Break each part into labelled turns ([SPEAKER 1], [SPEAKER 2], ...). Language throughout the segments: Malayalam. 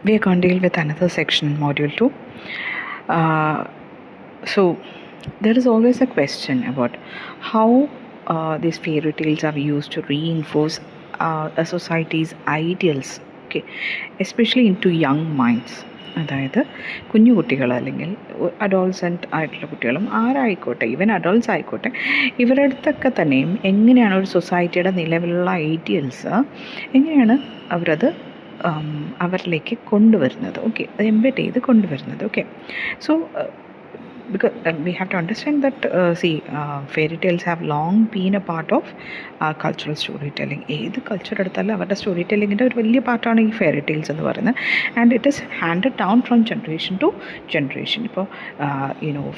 [SPEAKER 1] we are going to deal with another section, module 2. So there is always a question about how these fairy tales are used to reinforce a society's ideals, okay, especially into young minds. അതായത് കുഞ്ഞു കുട്ടികൾ അല്ലെങ്കിൽ അഡോൾസെൻ്റ് ആയിട്ടുള്ള കുട്ടികളും ആരായിക്കോട്ടെ, ഈവൻ അഡോൾട്ട്സ് ആയിക്കോട്ടെ, ഇവരുടെ അടുത്തൊക്കെ തന്നെയും എങ്ങനെയാണ് ഒരു സൊസൈറ്റിയുടെ നിലവിലുള്ള ഐഡിയൽസ് എങ്ങനെയാണ് അവരത് അവരിലേക്ക് കൊണ്ടുവരുന്നത്, ഓക്കെ, അത് എംബെഡ് ചെയ്ത് കൊണ്ടുവരുന്നത്. Okay, so because we have to understand that fairy tales have long been a part of cultural storytelling. ഏത് കൾച്ചർ എടുത്താലും അവരുടെ സ്റ്റോറി ടെല്ലിങ്ങിൻ്റെ ഒരു വലിയ പാർട്ടാണ് ഈ ഫെയറി ടെയിൽസ് എന്ന് പറയുന്നത്. And it is handed down from generation to generation. ഇപ്പോൾ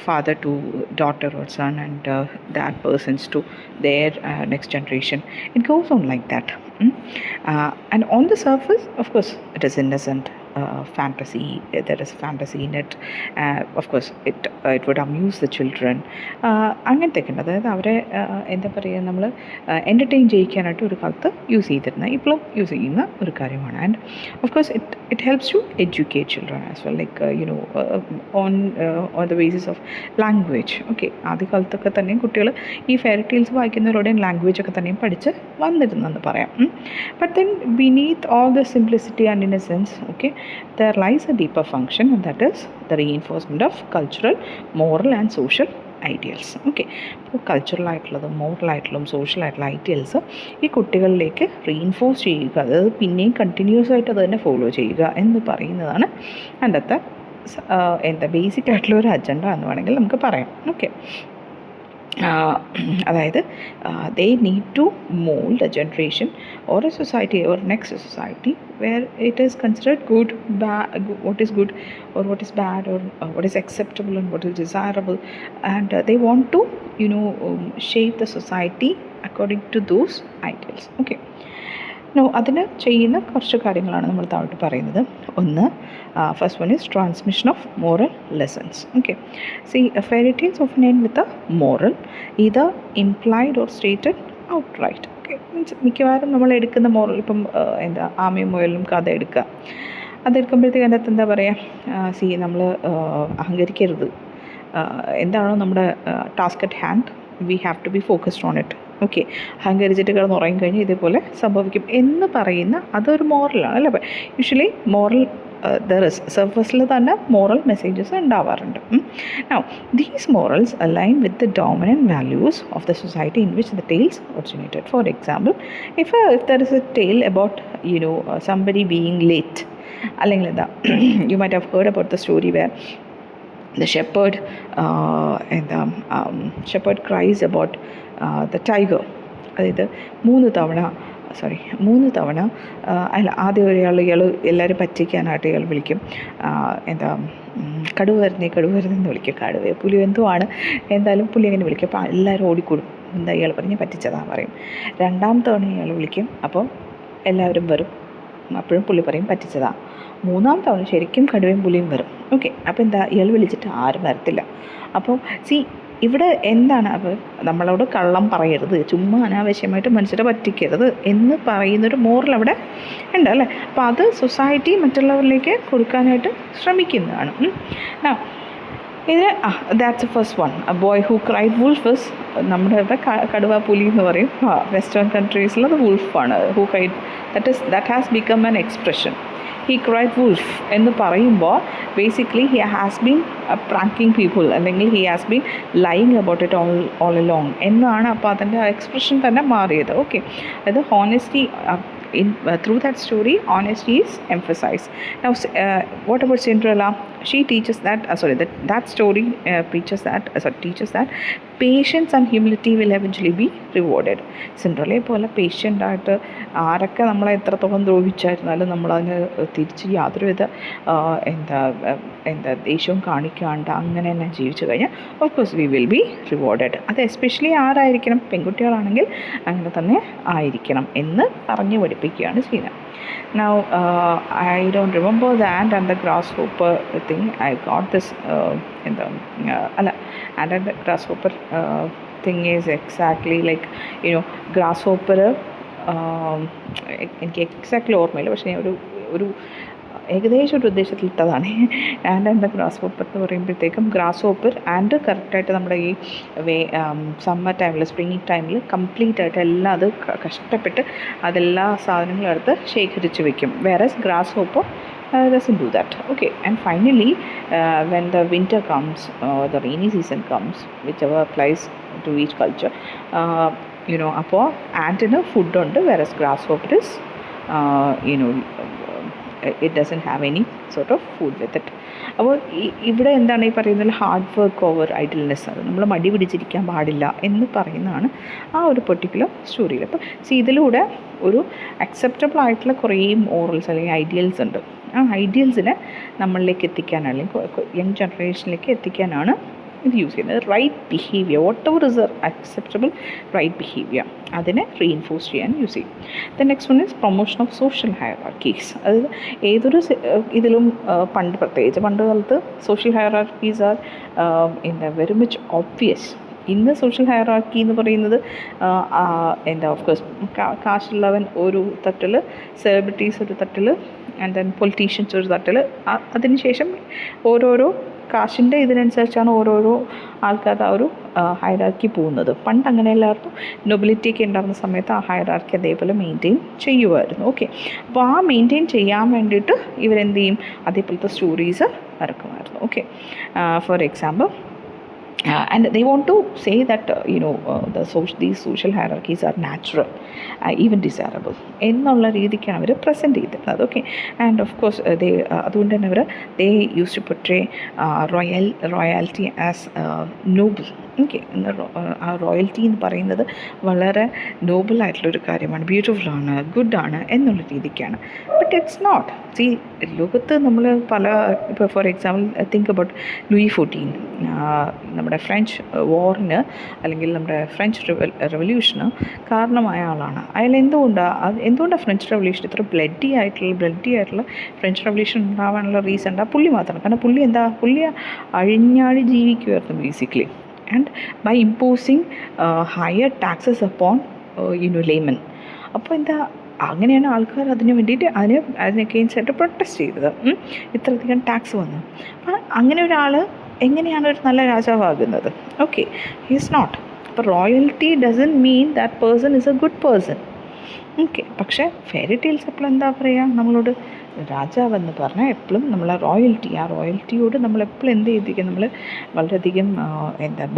[SPEAKER 1] father to daughter or son and that persons to their next generation. It goes on like that. And on the surface, of course, it is innocent fantasy. There is fantasy in it. Of course, it would amuse the children. അങ്ങനത്തെയൊക്കെ ഉണ്ട്. അതായത് അവരെ എന്താ പറയുക, നമ്മൾ എൻ്റർടൈൻ ചെയ്യിക്കാനായിട്ട് ഒരു കാലത്ത് യൂസ് ചെയ്തിരുന്ന, ഇപ്പോഴും യൂസ് ചെയ്യുന്ന ഒരു കാര്യമാണ്. And of course it helps to educate children as well, like on the basis of language. Okay, ആദ്യ കാലത്തൊക്കെ തന്നെയും കുട്ടികൾ ഈ ഫെയറി ടെയിൽസ് വായിക്കുന്നവരോടെയും ലാംഗ്വേജ് ഒക്കെ തന്നെയും പഠിച്ച് വന്നിരുന്നെന്ന് പറയാം. But then beneath all the simplicity and innocence, okay, there lies a deeper function, and that is the reinforcement of cultural, moral and social ideals. Okay, അപ്പോൾ കൾച്ചറലായിട്ടുള്ളതും മോറലായിട്ടുള്ളതും സോഷ്യലായിട്ടുള്ള ഐഡിയൽസ് ഈ കുട്ടികളിലേക്ക് റീഇൻഫോഴ്സ് ചെയ്യുക, അതായത് പിന്നെയും കണ്ടിന്യൂസ് ആയിട്ട് അത് തന്നെ ഫോളോ ചെയ്യുക എന്ന് പറയുന്നതാണ് അതിൻ്റെ എന്താ ബേസിക് ആയിട്ടുള്ള ഒരു അജണ്ട എന്ന് വേണമെങ്കിൽ നമുക്ക് പറയാം. ഓക്കെ, അതായത് they need to mold a generation or a society or next society where it is considered good, bad, what is good or what is bad, or what is acceptable and what is desirable, and they want to shape the society according to those ideals. Okay, അതിന് ചെയ്യുന്ന കുറച്ച് കാര്യങ്ങളാണ് നമ്മൾ താഴോട്ട് പറയുന്നത്. ഒന്ന്, first one is transmission of moral lessons. Okay, see fairy tales often end with a moral, ഇത് implied or stated outright. Okay, means മിക്കവാറും നമ്മൾ എടുക്കുന്ന മോറൽ, ഇപ്പം എന്താ ആമയും മുയലും കഥ എടുക്കുക, അതെടുക്കുമ്പോഴത്തേക്ക് അതിനകത്ത് എന്താ പറയുക, നമ്മൾ അഹങ്കരിക്കരുത്, എന്താണോ നമ്മുടെ task at hand, we have to be focused on it. Okay, അഹങ്കരിച്ചിട്ട് കിടന്ന് ഉറങ്ങി കഴിഞ്ഞാൽ ഇതേപോലെ സംഭവിക്കും എന്ന് പറയുന്ന അതൊരു മോറലാണ് അല്ലേ. അപ്പം യൂഷ്വലി മോറൽ സർഫസിൽ തന്നെ മോറൽ മെസ്സേജസ് ഉണ്ടാവാറുണ്ട്. Now these morals align with the dominant values of the society in which the tales originated. For example, if there is a tale about somebody being late, അല്ലെങ്കിൽ എന്താ, you might have heard about the story where the shepherd cries about the tiger. അതായത് മൂന്ന് തവണ അല്ല, ആദ്യം ഇയാൾ എല്ലാവരും പറ്റിക്കാനായിട്ട് ഇയാൾ വിളിക്കും, എന്താ കടുവ വരുന്നതെന്ന് വിളിക്കും, കടുവ പുലി എന്തുമാണ്, എന്തായാലും പുലി അങ്ങനെ വിളിക്കും. അപ്പോൾ എല്ലാവരും ഓടിക്കൂടും, എന്താ ഇയാൾ പറഞ്ഞ് പറ്റിച്ചതാന്ന് പറയും. രണ്ടാമത്തെ തവണ ഇയാൾ വിളിക്കും, അപ്പോൾ എല്ലാവരും വരും, അപ്പോഴും പുള്ളി പറയും പറ്റിച്ചതാ. മൂന്നാം തവണ ശരിക്കും കടുവയും പുലിയും വരും. ഓക്കെ, അപ്പോൾ എന്താ, ഇയാൾ വിളിച്ചിട്ട് ആരും വരത്തില്ല. അപ്പോൾ ഇവിടെ എന്താണ്, അപ്പോൾ നമ്മളോട് കള്ളം പറയരുത്, ചുമ്മാ അനാവശ്യമായിട്ട് മനുഷ്യരെ പറ്റിക്കരുത് എന്ന് പറയുന്നൊരു മോറൽ അവിടെ ഉണ്ട് അല്ലേ. അപ്പോൾ അത് സൊസൈറ്റി മറ്റുള്ളവരിലേക്ക് കൊടുക്കാനായിട്ട് ശ്രമിക്കുന്നതാണ്. ഇതിന് that's a first one. A boy who cried wolf is, നമ്മുടെ ഇവിടെ കടുവ പുലി എന്ന് പറയും, വെസ്റ്റേൺ കൺട്രീസിൽ അത് വുൾഫാണ്. Who cried, that has become an expression. He cried wolf എന്ന് പറയുമ്പോൾ basically he has been pranking people, അല്ലെങ്കിൽ he has been lying about it all along എന്നാണ്. അപ്പോൾ അതിൻ്റെ എക്സ്പ്രഷൻ തന്നെ മാറിയത്. ഓക്കെ, അത് honesty through that story, honesty is emphasized. Now what about Cinderella? She teaches that that story teaches that patience and humility will eventually be rewarded. സിൻഡ്രലയെ പോലെ പേഷ്യൻ്റ് ആയിട്ട് ആരൊക്കെ നമ്മളെ എത്രത്തോളം ദ്രോഹിച്ചായിരുന്നാലും നമ്മളതിന് തിരിച്ച് യാതൊരുവിധ എന്താ ദേഷ്യവും കാണിക്കാണ്ട് അങ്ങനെ തന്നെ ജീവിച്ചു കഴിഞ്ഞാൽ of course we will be rewarded. അത് എസ്പെഷ്യലി ആരായിരിക്കണം, പെൺകുട്ടികളാണെങ്കിൽ അങ്ങനെ തന്നെ ആയിരിക്കണം എന്ന് പറഞ്ഞു പഠിപ്പിക്കുകയാണ് ചെയ്യുന്നത്. Now I don't remember the ant and the grasshopper thing. I got this ant and the grasshopper thing is exactly like grasshopper എനിക്ക് എക്സാക്ട്ലി ഓർമ്മയില്ല, പക്ഷേ ഒരു ഏകദേശം ഒരു ഉദ്ദേശത്തിലിട്ടതാണ്. ആൻഡ് ദ ഗ്രാസ് ഹോപ്പർ എന്ന് പറയുമ്പോഴത്തേക്കും ഗ്രാസ് ഹോപ്പർ ആൻഡ് കറക്റ്റായിട്ട് നമ്മുടെ ഈ സമ്മർ ടൈമിൽ സ്പ്രിംഗ് ടൈമിൽ കംപ്ലീറ്റ് ആയിട്ട് എല്ലാം അത് കഷ്ടപ്പെട്ട് അതെല്ലാ സാധനങ്ങളും എടുത്ത് ശേഖരിച്ച് വെക്കും. Whereas grasshopper doesn't do that. Okay, and finally when the winter comes, the rainy season comes, whichever applies to each culture, അപ്പോൾ ആൻറ്റിന് ഫുഡുണ്ട്, whereas grasshopper is it doesn't have any sort of food with it. അപ്പോൾ ഇവിടെ എന്താണ് ഈ പറയുന്നത്, ഹാർഡ് വർക്ക് ഓവർ ഐഡിൽനെസ്, അത് നമ്മൾ മടി പിടിച്ചിരിക്കാൻ പാടില്ല എന്ന് പറയുന്നതാണ് ആ ഒരു പെർട്ടിക്കുലർ സ്റ്റോറിയിൽ. അപ്പോൾ ഇതിലൂടെ ഒരു അക്സെപ്റ്റബിൾ ആയിട്ടുള്ള കുറേ മോറൽസ് അല്ലെങ്കിൽ ഐഡിയൽസ് ഉണ്ട്. ആ ഐഡിയൽസിനെ നമ്മളിലേക്ക് എത്തിക്കാനാണ്, അല്ലെങ്കിൽ യങ് ജനറേഷനിലേക്ക് എത്തിക്കാനാണ് ഇത് യൂസ് ചെയ്യുന്നത്. Right behaviour, whatever is acceptable right behaviour, അതിനെ റീഇൻഫോഴ്സ് ചെയ്യാൻ യൂസ് ചെയ്യും. The next one is promotion of social hierarchies. അതായത് ഏതൊരു ഇതിലും പ്രത്യേകിച്ച് പണ്ട് കാലത്ത് social hierarchies are very much obvious. ഇന്ന് സോഷ്യൽ ഹയറാർക്കി എന്ന് പറയുന്നത് ഓഫ്കോഴ്സ് കാശുള്ളവൻ ഒരു തട്ടിൽ, സെലിബ്രിറ്റീസ് ഒരു തട്ടിൽ, ആൻഡ് ദെൻ പൊളിറ്റീഷ്യൻസ് ഒരു തട്ടിൽ, അതിനുശേഷം ഓരോരോ കാശിൻ്റെ ഇതിനനുസരിച്ചാണ് ഓരോരോ ആൾക്കാരുടെ ആ ഒരു ഹയറാർക്കി പോകുന്നത്. പണ്ട് അങ്ങനെയല്ലായിരുന്നു. നൊബിലിറ്റിയൊക്കെ ഉണ്ടായിരുന്ന സമയത്ത് ആ ഹയറാർക്കി അതേപോലെ മെയിൻറ്റെയിൻ ചെയ്യുമായിരുന്നു. ഓക്കെ, അപ്പോൾ ആ മെയിൻറ്റെയിൻ ചെയ്യാൻ വേണ്ടിയിട്ട് ഇവരെന്ത് ചെയ്യും, അതേപോലത്തെ സ്റ്റോറീസ് ഇറക്കുമായിരുന്നു. Okay, for example, and they want to say that these social hierarchies are natural, even desirable എന്നുള്ള രീതിക്കാണ് അവർ പ്രസൻറ്റ് ചെയ്തിരുന്നത്. ഓക്കെ, ആൻഡ് ഓഫ് കോഴ്സ് അതുകൊണ്ട് തന്നെ they used to portray royalty as noble. Okay, ആ റോയൽറ്റി എന്ന് പറയുന്നത് വളരെ നോബിളായിട്ടുള്ളൊരു കാര്യമാണ്, ബ്യൂട്ടിഫുള്ളാണ്, ഗുഡാണ് എന്നുള്ള രീതിക്കാണ്. But it's not. ലോകത്ത് നമ്മൾ ഇപ്പോൾ for example think about Louis 14, നമ്മുടെ ഫ്രഞ്ച് വാറിന് അല്ലെങ്കിൽ നമ്മുടെ ഫ്രഞ്ച് റെവല്യൂഷന് കാരണമായ ആളാണ്. അയാൾ എന്തുകൊണ്ടാണ് ഫ്രഞ്ച് റെവല്യൂഷൻ ഇത്ര ബ്ലഡി ആയിട്ടുള്ള ഫ്രഞ്ച് റെവല്യൂഷൻ ഉണ്ടാവാനുള്ള റീസൺ പുള്ളി മാത്രമാണ്. കാരണം പുള്ളി അഴിഞ്ഞാടി ജീവിക്കുമായിരുന്നു basically, and by imposing higher taxes upon layman. അപ്പോൾ അങ്ങനെയാണ് ആൾക്കാർ അതിന് വേണ്ടിയിട്ട് അതിനൊക്കെയായിട്ട് പ്രൊട്ടസ്റ്റ് ചെയ്തത്. ഇത്രയധികം ടാക്സ് വന്നു. അപ്പോൾ അങ്ങനെ ഒരാൾ എങ്ങനെയാണ് ഒരു നല്ല രാജാവാകുന്നത്? Okay, he is not. അപ്പോൾ royalty doesn't mean that person is a good person. Okay, പക്ഷേ ഫെയറി ടെയിൽസ് എപ്പോഴും എന്താ പറയുക, നമ്മളോട് രാജാവെന്ന് പറഞ്ഞാൽ എപ്പോഴും നമ്മൾ ആ റോയൽറ്റിയോട് നമ്മളെപ്പോഴും എന്ത് ചെയ്തിരിക്കുക, നമ്മൾ വളരെയധികം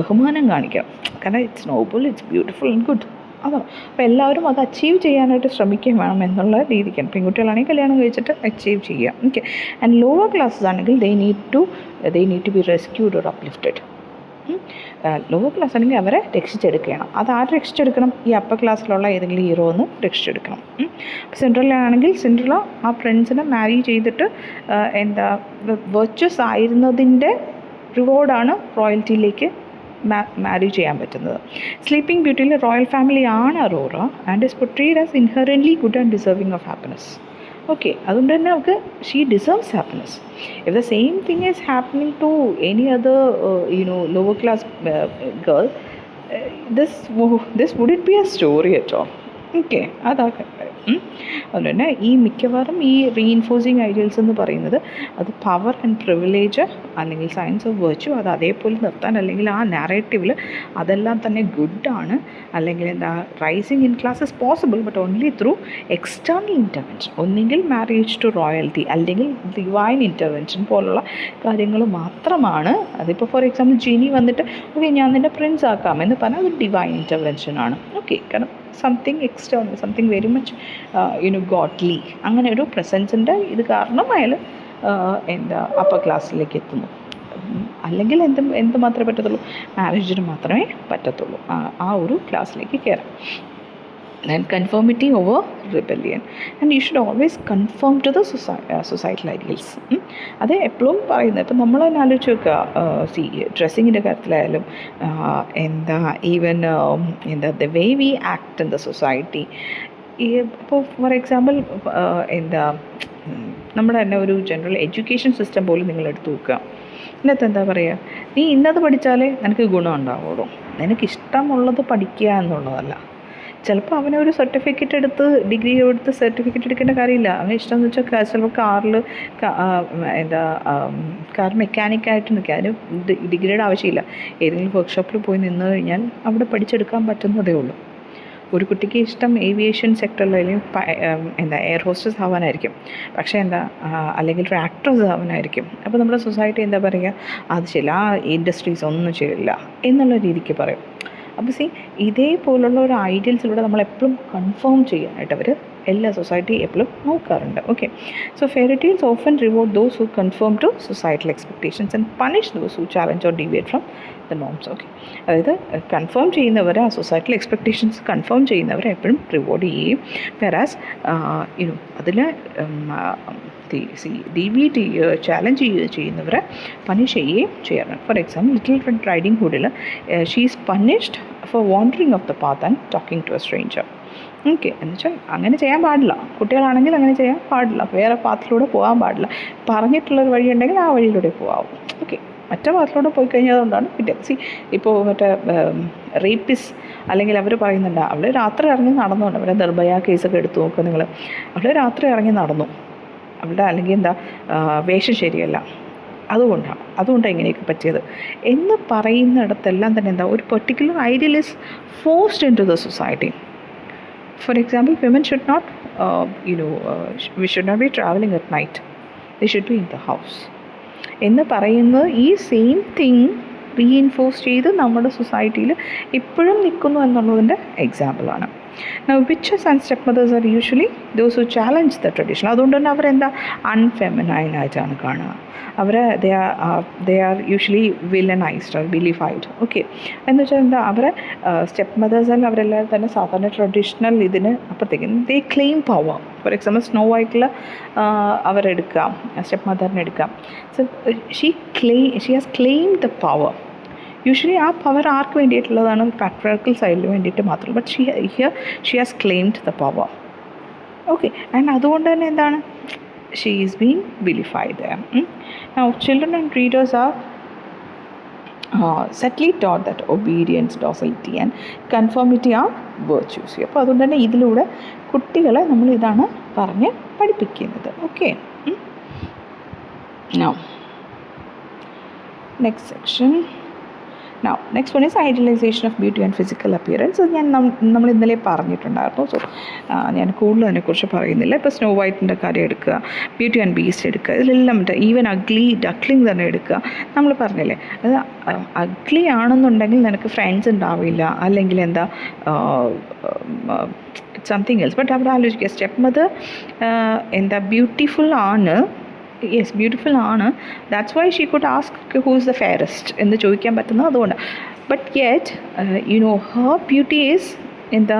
[SPEAKER 1] ബഹുമാനം കാണിക്കണം. കാരണം it's Noble, it's beautiful and good. അതോ അപ്പോൾ എല്ലാവരും അത് അച്ചീവ് ചെയ്യാനായിട്ട് ശ്രമിക്കുകയും വേണം എന്നുള്ള രീതിക്കാണ്. പെൺകുട്ടികളാണെങ്കിൽ കല്യാണം കഴിച്ചിട്ട് അച്ചീവ് ചെയ്യുക. ഓക്കെ, ആൻഡ് ലോവർ ക്ലാസ്സസ് ആണെങ്കിൽ they need to be rescued or uplifted. Lower class ആണെങ്കിൽ അവരെ രക്ഷിച്ചെടുക്കണം. അത് ആര് രക്ഷിച്ചെടുക്കണം? ഈ അപ്പർ ക്ലാസ്സിലുള്ള ഏതെങ്കിലും ഹീറോ ഒന്ന് രക്ഷിച്ചെടുക്കണം. അപ്പോൾ സിൻഡ്രല്ലയാണെങ്കിൽ സിൻഡ്രല്ല ആ ഫ്രണ്ട്സിനെ മാരി ചെയ്തിട്ട് വെർച്വസ് ആയിരുന്നതിൻ്റെ റിവാർഡാണ് റോയൽറ്റിയിലേക്ക് മാരി ചെയ്യാൻ പറ്റുന്നത്. സ്ലീപ്പിംഗ് ബ്യൂട്ടിയിൽ റോയൽ ഫാമിലി ആണ് Aurora and is portrayed as inherently good and deserving of happiness. Okay, അതുകൊണ്ട് തന്നെ നമുക്ക് she deserves happiness. If the same thing is happening to any other lower class girl, this wouldn't be a story at all. Okay, അതാകട്ടെ. അതുകൊണ്ട് തന്നെ ഈ മിക്കവാറും ഈ റീഇൻഫോഴ്സിങ് ഐഡിയൽസ് എന്ന് പറയുന്നത് അത് പവർ ആൻഡ് പ്രിവിലേജ് അല്ലെങ്കിൽ സയൻസ് ഓഫ് വെർച്യു അത് അതേപോലെ നിർത്താൻ, അല്ലെങ്കിൽ ആ നാരേറ്റീവിൽ അതെല്ലാം തന്നെ ഗുഡാണ്, അല്ലെങ്കിൽ rising in class is possible but only through external intervention. ഒന്നുകിൽ മാരേജ് ടു റോയൽറ്റി അല്ലെങ്കിൽ ഡിവൈൻ ഇൻ്റർവെൻഷൻ പോലുള്ള കാര്യങ്ങൾ മാത്രമാണ്. അതിപ്പോൾ ഫോർ എക്സാമ്പിൾ ജിനി വന്നിട്ട് ഓക്കെ ഞാൻ നിൻ്റെ പ്രിൻസ് ആക്കാം എന്ന് പറഞ്ഞാൽ അത് ഡിവൈൻ ഇൻ്റർവെൻഷനാണ്. ഓക്കെ, കാരണം something external, something very much godly, അങ്ങനെ ഒരു പ്രസൻസിൻ്റെ ഇത് കാരണം അയാൾ അപ്പർ ക്ലാസ്സിലേക്ക് എത്തുന്നു. അല്ലെങ്കിൽ എന്ത് മാത്രമേ പറ്റത്തുള്ളൂ, മാരേജിന് മാത്രമേ പറ്റത്തുള്ളൂ ആ ഒരു ക്ലാസ്സിലേക്ക് കയറാം. Then conformity over rebellion, and you should always conform to the societal ideals. അത് എപ്പോഴും പറയുന്നത്. ഇപ്പം നമ്മൾ തന്നെ ആലോചിച്ച് നോക്കുക, ഡ്രസ്സിങ്ങിൻ്റെ കാര്യത്തിലായാലും even the way we act in the society. ഇപ്പോൾ ഫോർ എക്സാമ്പിൾ നമ്മുടെ തന്നെ ഒരു ജനറൽ എഡ്യൂക്കേഷൻ സിസ്റ്റം പോലും നിങ്ങൾ എടുത്ത് നോക്കുക. ഇതിനകത്ത് എന്താ പറയുക, നീ ഇന്നത് പഠിച്ചാലേ നിനക്ക് ഗുണം ഉണ്ടാവുള്ളൂ, നിനക്കിഷ്ടമുള്ളത് പഠിക്കുക എന്നുള്ളതല്ല. ചിലപ്പോൾ അവനൊരു സർട്ടിഫിക്കറ്റ് എടുത്ത് ഡിഗ്രി എടുത്ത് സർട്ടിഫിക്കറ്റ് എടുക്കേണ്ട കാര്യമില്ല. അവന് ഇഷ്ടമെന്ന് വെച്ചാൽ ചിലപ്പോൾ കാറിൽ എന്താ കാർ മെക്കാനിക്കായിട്ട് നിൽക്കുക. അതിന് ഡിഗ്രിയുടെ ആവശ്യമില്ല. ഏതെങ്കിലും വർക്ക്ഷോപ്പിൽ പോയി നിന്ന് കഴിഞ്ഞാൽ അവിടെ പഠിച്ചെടുക്കാൻ പറ്റുന്നതേ ഉള്ളൂ. ഒരു കുട്ടിക്ക് ഇഷ്ടം ഏവിയേഷൻ സെക്ടറിൽ അല്ലെങ്കിൽ എന്താ എയർ ഹോസ്റ്റസ് ആവാനായിരിക്കും, പക്ഷേ എന്താ അല്ലെങ്കിൽ ഒരു ആക്ട്രസ് ആവാനായിരിക്കും. അപ്പോൾ നമ്മുടെ സൊസൈറ്റി എന്താ പറയുക, അത് ശരിയില്ല, ആ ഇൻഡസ്ട്രീസ് ഒന്നും ശരിയില്ല എന്നുള്ള രീതിക്ക് പറയും. അപ്പോൾ ഇതേപോലുള്ള ഒരു ഐഡിയൽസിലൂടെ നമ്മളെപ്പോഴും കൺഫേം ചെയ്യാനായിട്ട് അവർ എല്ലാ സൊസൈറ്റി എപ്പോഴും നോക്കാറുണ്ട്. Okay, so fairy tales often reward those who conform to societal expectations and punish those who challenge or deviate from the norms. Okay, അതായത് കൺഫേം ചെയ്യുന്നവരെ, ആ സൊസൈറ്റൽ എക്സ്പെക്ടേഷൻസ് കൺഫേം ചെയ്യുന്നവരെ എപ്പോഴും റിവാർഡ് ചെയ്യുകയും വെറാസ് അതിൽ ഡീവിയേറ്റ് ചെയ്യുക, ചാലഞ്ച് ചെയ്യുന്നവരെ പണിഷ് ചെയ്യുകയും ചെയ്യാറുണ്ട്. For example, little red riding ഹുഡിൽ she is punished for wandering off the path and talking to a stranger. Okay, എന്നുവെച്ചാൽ അങ്ങനെ ചെയ്യാൻ പാടില്ല. കുട്ടികളാണെങ്കിൽ അങ്ങനെ ചെയ്യാൻ പാടില്ല. വേറെ പാത്തിലൂടെ പോകാൻ പാടില്ല. പറഞ്ഞിട്ടുള്ളൊരു വഴി ഉണ്ടെങ്കിൽ ആ വഴിയിലൂടെ പോകാവും. ഓക്കെ, മറ്റേ പാത്തിലൂടെ പോയി കഴിഞ്ഞതുകൊണ്ടാണ് കിട്ടിയത്. ഇപ്പോൾ മറ്റേ റേപ്പിസ് അല്ലെങ്കിൽ അവർ പറയുന്നുണ്ട് അവൾ രാത്രി ഇറങ്ങി നടന്നുകൊണ്ട്, അവരുടെ നിർഭയ കേസൊക്കെ എടുത്തു നോക്കുക നിങ്ങൾ. അവൾ രാത്രി ഇറങ്ങി നടന്നു, അവളുടെ അല്ലെങ്കിൽ എന്താ വേഷം ശരിയല്ല, അതുകൊണ്ടാണ് ഇങ്ങനെയൊക്കെ പറ്റിയത് എന്ന് പറയുന്നിടത്തെല്ലാം തന്നെ എന്താ ഒരു particular ideal is forced into the society. For example, women should not, we should not be traveling at night. They should be in the house. എന്ന് പറയുന്നത് ഈ സെയിം തിങ് റീഇൻഫോഴ്സ് ചെയ്ത് നമ്മുടെ സൊസൈറ്റിയിൽ ഇപ്പോഴും നിൽക്കുന്നു എന്നുള്ളതിൻ്റെ എക്സാമ്പിളാണ്. Now, witches and stepmothers are usually those who challenge the tradition. അതുകൊണ്ട് തന്നെ അവരെന്താ അൺഫെമിനൈൻ ആയിട്ടാണ് കാണുക. they are usually villainized or vilified. Okay, എന്ന് വെച്ചാൽ എന്താ അവരെ സ്റ്റെപ്പ് മദേഴ്സ് അല്ല, അവരെല്ലാവരും തന്നെ സാധാരണ ട്രഡീഷണൽ ഇതിന് അപ്പുറത്തേക്ക് they claim power. For example, snow വൈറ്റിൽ അവരെടുക്കാം, സ്റ്റെപ്പ് മദറിനെ എടുക്കാം. So she has claim the power. Usually ആ പവർ ആർക്ക് വേണ്ടിയിട്ടുള്ളതാണ്? പാട്രിയാർക്കൽ സൈഡിന് വേണ്ടിയിട്ട് മാത്രം. But she has claimed the power. Okay, and അതുകൊണ്ട് തന്നെ എന്താണ്, she is being vilified. Now, children and readers are subtly taught that obedience, docility and conformity are virtues. അപ്പോൾ അതുകൊണ്ട് തന്നെ ഇതിലൂടെ കുട്ടികളെ നമ്മൾ ഇതാണ് പറഞ്ഞ് പഠിപ്പിക്കുന്നത്. Okay, now next section. Now, next one is idealization of beauty and physical appearance. അത് നമ്മൾ ഇന്നലെ പറഞ്ഞിട്ടുണ്ടായിരുന്നു. സോ ഞാൻ കൂടുതൽ അതിനെക്കുറിച്ച് പറയുന്നില്ല. ഇപ്പോൾ സ്നോ വൈറ്റിൻ്റെ കാര്യം എടുക്കുക, ബ്യൂട്ടി ആൻഡ് ബീസ്റ്റ് എടുക്കുക, ഇതിലെല്ലാം ഈവൻ അഗ്ലി ഡക്ലിംഗ് തന്നെ എടുക്കുക. നമ്മൾ പറഞ്ഞില്ലേ, അത് അഗ്ലി ആണെന്നുണ്ടെങ്കിൽ നിനക്ക് ഫ്രണ്ട്സ് ഉണ്ടാവില്ല, അല്ലെങ്കിൽ എന്താ സംതിങ് എൽസ്. ബട്ട് അവിടെ ആലോചിക്കുക, സ്റ്റെപ്പ് മദർ എന്താ ബ്യൂട്ടിഫുൾ ആണ്, യെസ് ബ്യൂട്ടിഫുൾ ആണ്, that's why she could ask who's the fairest എന്ന് ചോദിക്കാൻ പറ്റുന്നത് അതുകൊണ്ട്. But yet her beauty is എന്താ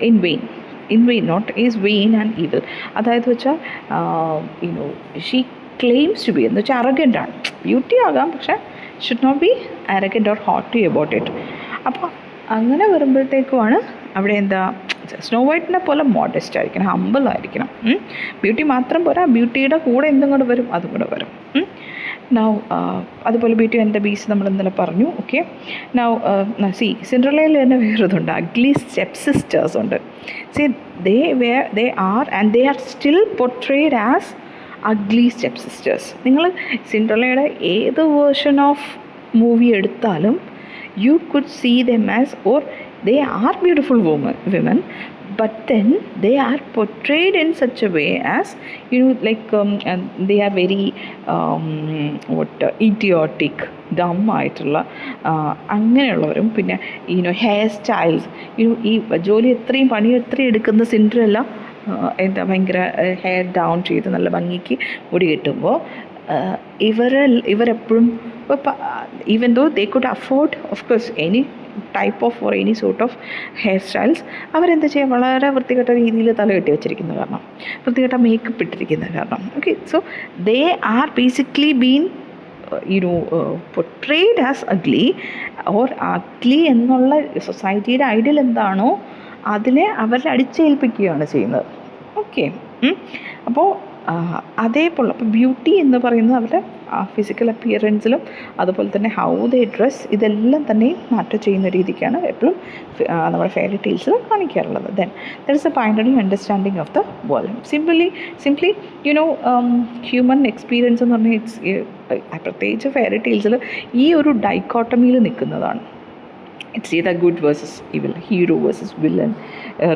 [SPEAKER 1] in vain not is vain and evil. അതായത് വെച്ചാൽ ഷീ ക്ലെയിംസ് ടു ബി എന്ന് വെച്ചാൽ അറഗൻ്റാണ്. ബ്യൂട്ടി ആകാം, പക്ഷേ should not be arrogant or haughty about it. അപ്പോൾ അങ്ങനെ വരുമ്പോഴത്തേക്കുമാണ് അവിടെ എന്താ സ്നോ വൈറ്റിനെ പോലെ മോഡസ്റ്റ് ആയിരിക്കണം, ഹമ്പിൾ ആയിരിക്കണം. ബ്യൂട്ടി മാത്രം പോരാ, ബ്യൂട്ടിയുടെ കൂടെ എന്തും കൂടെ വരും, അതും കൂടെ വരും. നൗ അതുപോലെ ബ്യൂട്ടി ആൻഡ് ദ ബീസ്റ്റ് നമ്മൾ ഇന്നലെ പറഞ്ഞു. ഓക്കെ, നൗ സിൻഡ്രല്ലയിൽ തന്നെ വേറൊന്നുണ്ട്, അഗ്ലി സ്റ്റെപ്പ് സിസ്റ്റേഴ്സ് ഉണ്ട്. They are still portrayed as ugly step sisters. നിങ്ങൾ സിൻഡ്രല്ലയുടെ ഏത് വേർഷൻ ഓഫ് മൂവി എടുത്താലും you could see them as, or they are beautiful women, but then they are portrayed in such a way as like they are very idiotic, dumb ആയിട്ടുള്ള അങ്ങനെയുള്ളവരും. പിന്നെ ഹെയർ സ്റ്റൈൽസ്, ഈ ജോലി എത്രയും പണി എത്രയും എടുക്കുന്ന സിൻഡ്രല്ല എന്താ ഭയങ്കര ഹെയർ ഡൗൺ ചെയ്ത് നല്ല ഭംഗിക്ക് മുടി കെട്ടുമ്പോൾ ഇവരെപ്പോഴും even though they could afford of course any type of or any sort of hairstyles, അവരെന്താ ചെയ്യുക, വളരെ വൃത്തികെട്ട രീതിയിൽ തല കെട്ടി വെച്ചിരിക്കുന്ന കാരണം, വൃത്തികെട്ട മേക്കപ്പ് ഇട്ടിരിക്കുന്ന കാരണം. Okay, so they are basically been portrayed as ugly or ugly എന്നുള്ള സൊസൈറ്റിയുടെ ഐഡിയൽ എന്താണോ അതിനെ അവരെ അടിച്ചേൽപ്പിക്കുകയാണ് ചെയ്യുന്നത്. ഓക്കെ, അപ്പോൾ അതേപോലെ അപ്പോൾ ബ്യൂട്ടി എന്ന് പറയുന്നത് അവരുടെ ആ ഫിസിക്കൽ അപ്പിയറൻസിലും അതുപോലെ തന്നെ ഹൗ ദേ ഡ്രസ്, ഇതെല്ലാം തന്നെ മാറ്റർ ചെയ്യുന്ന രീതിക്കാണ് എപ്പോഴും നമ്മുടെ ഫെയറി ടെയിൽസിൽ കാണിക്കാറുള്ളത്. Then there is a binary understanding of the world. Simply human experience എന്ന് പറഞ്ഞാൽ പ്രത്യേകിച്ച് ഫെയറി ടെയിൽസിൽ ഈ ഒരു ഡൈക്കോട്ടമിയിൽ നിൽക്കുന്നതാണ്. It's either good versus evil, hero versus villain,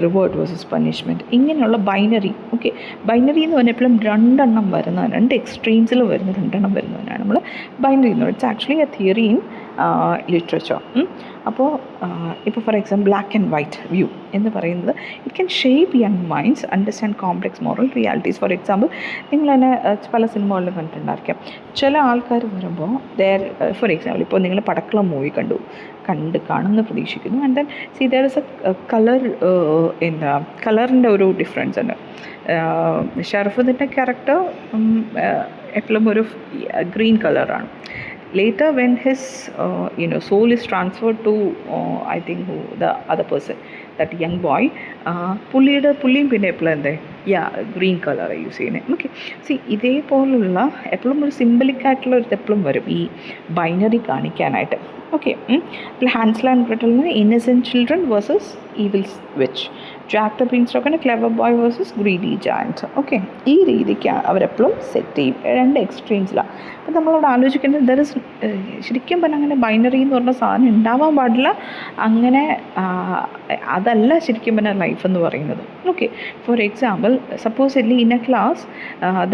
[SPEAKER 1] reward versus punishment, ഇങ്ങനെയുള്ള ബൈനറി. ഓക്കെ, ബൈനറി എന്ന് പറഞ്ഞാൽ എപ്പോഴും രണ്ടെണ്ണം വരുന്നതാണ്, രണ്ട് എക്സ്ട്രീംസിൽ വരുന്ന രണ്ടെണ്ണം വരുന്നതിനാണ് നമ്മൾ ബൈനറി എന്ന് പറയുന്നത്. It's actually A theory in literature. അപ്പോൾ ഇപ്പോൾ for example black and white view എന്ന് പറയുന്നത് it can shape young minds understand complex moral realities. For example നിങ്ങൾ തന്നെ പല സിനിമകളിലും കണ്ടിട്ടുണ്ടായിരിക്കാം. ചില ആൾക്കാർ വരുമ്പോൾ ഫോർ എക്സാമ്പിൾ ഇപ്പോൾ നിങ്ങൾ പടക്കളം മൂവി കാണുമെന്ന് പ്രതീക്ഷിക്കുന്നു. And then see there is a കളറിൻ്റെ ഒരു ഡിഫറൻസ് ഉണ്ട്. ഷറഫുദ്ദീൻ്റെ ക്യാരക്ടർ എപ്പോഴും ഒരു ഗ്രീൻ കളറാണ്. Later when his soul is transferred to I think the other person, that young boy, പുള്ളിയും പിന്നെ എപ്പോഴും എന്താ ഗ്രീൻ കളറാണ് യൂസ് ചെയ്യുന്നത്. ഓക്കെ, സി ഇതേപോലുള്ള എപ്പോഴും ഒരു സിംബലിക്കായിട്ടുള്ള ഒരു എപ്പോഴും വരും ഈ ബൈനറി കാണിക്കാനായിട്ട്. ഓക്കെ, അപ്പോൾ ഹാൻസൽ ആൻഡ് ഗ്രെറ്റലിന് innocent children versus evil witch, Jack the ബീൻസ്റ്റോക്കിന് clever boy versus greedy giant. Okay, ഈ രീതിക്കാണ് അവരെപ്പോഴും സെറ്റ് ചെയ്യും, രണ്ട് എക്സ്ട്രീംസിലാണ്. അപ്പോൾ നമ്മളവിടെ ആലോചിക്കേണ്ടത് ദർ ഇസ് ശരിക്കും പറഞ്ഞാൽ അങ്ങനെ ബൈനറി എന്ന് പറഞ്ഞ സാധനം ഉണ്ടാവാൻ പാടില്ല. അങ്ങനെ അതല്ല ശരിക്കും പറഞ്ഞാൽ ലൈഫ് എന്ന് പറയുന്നത്. Okay, for example സപ്പോസ്ലി in A class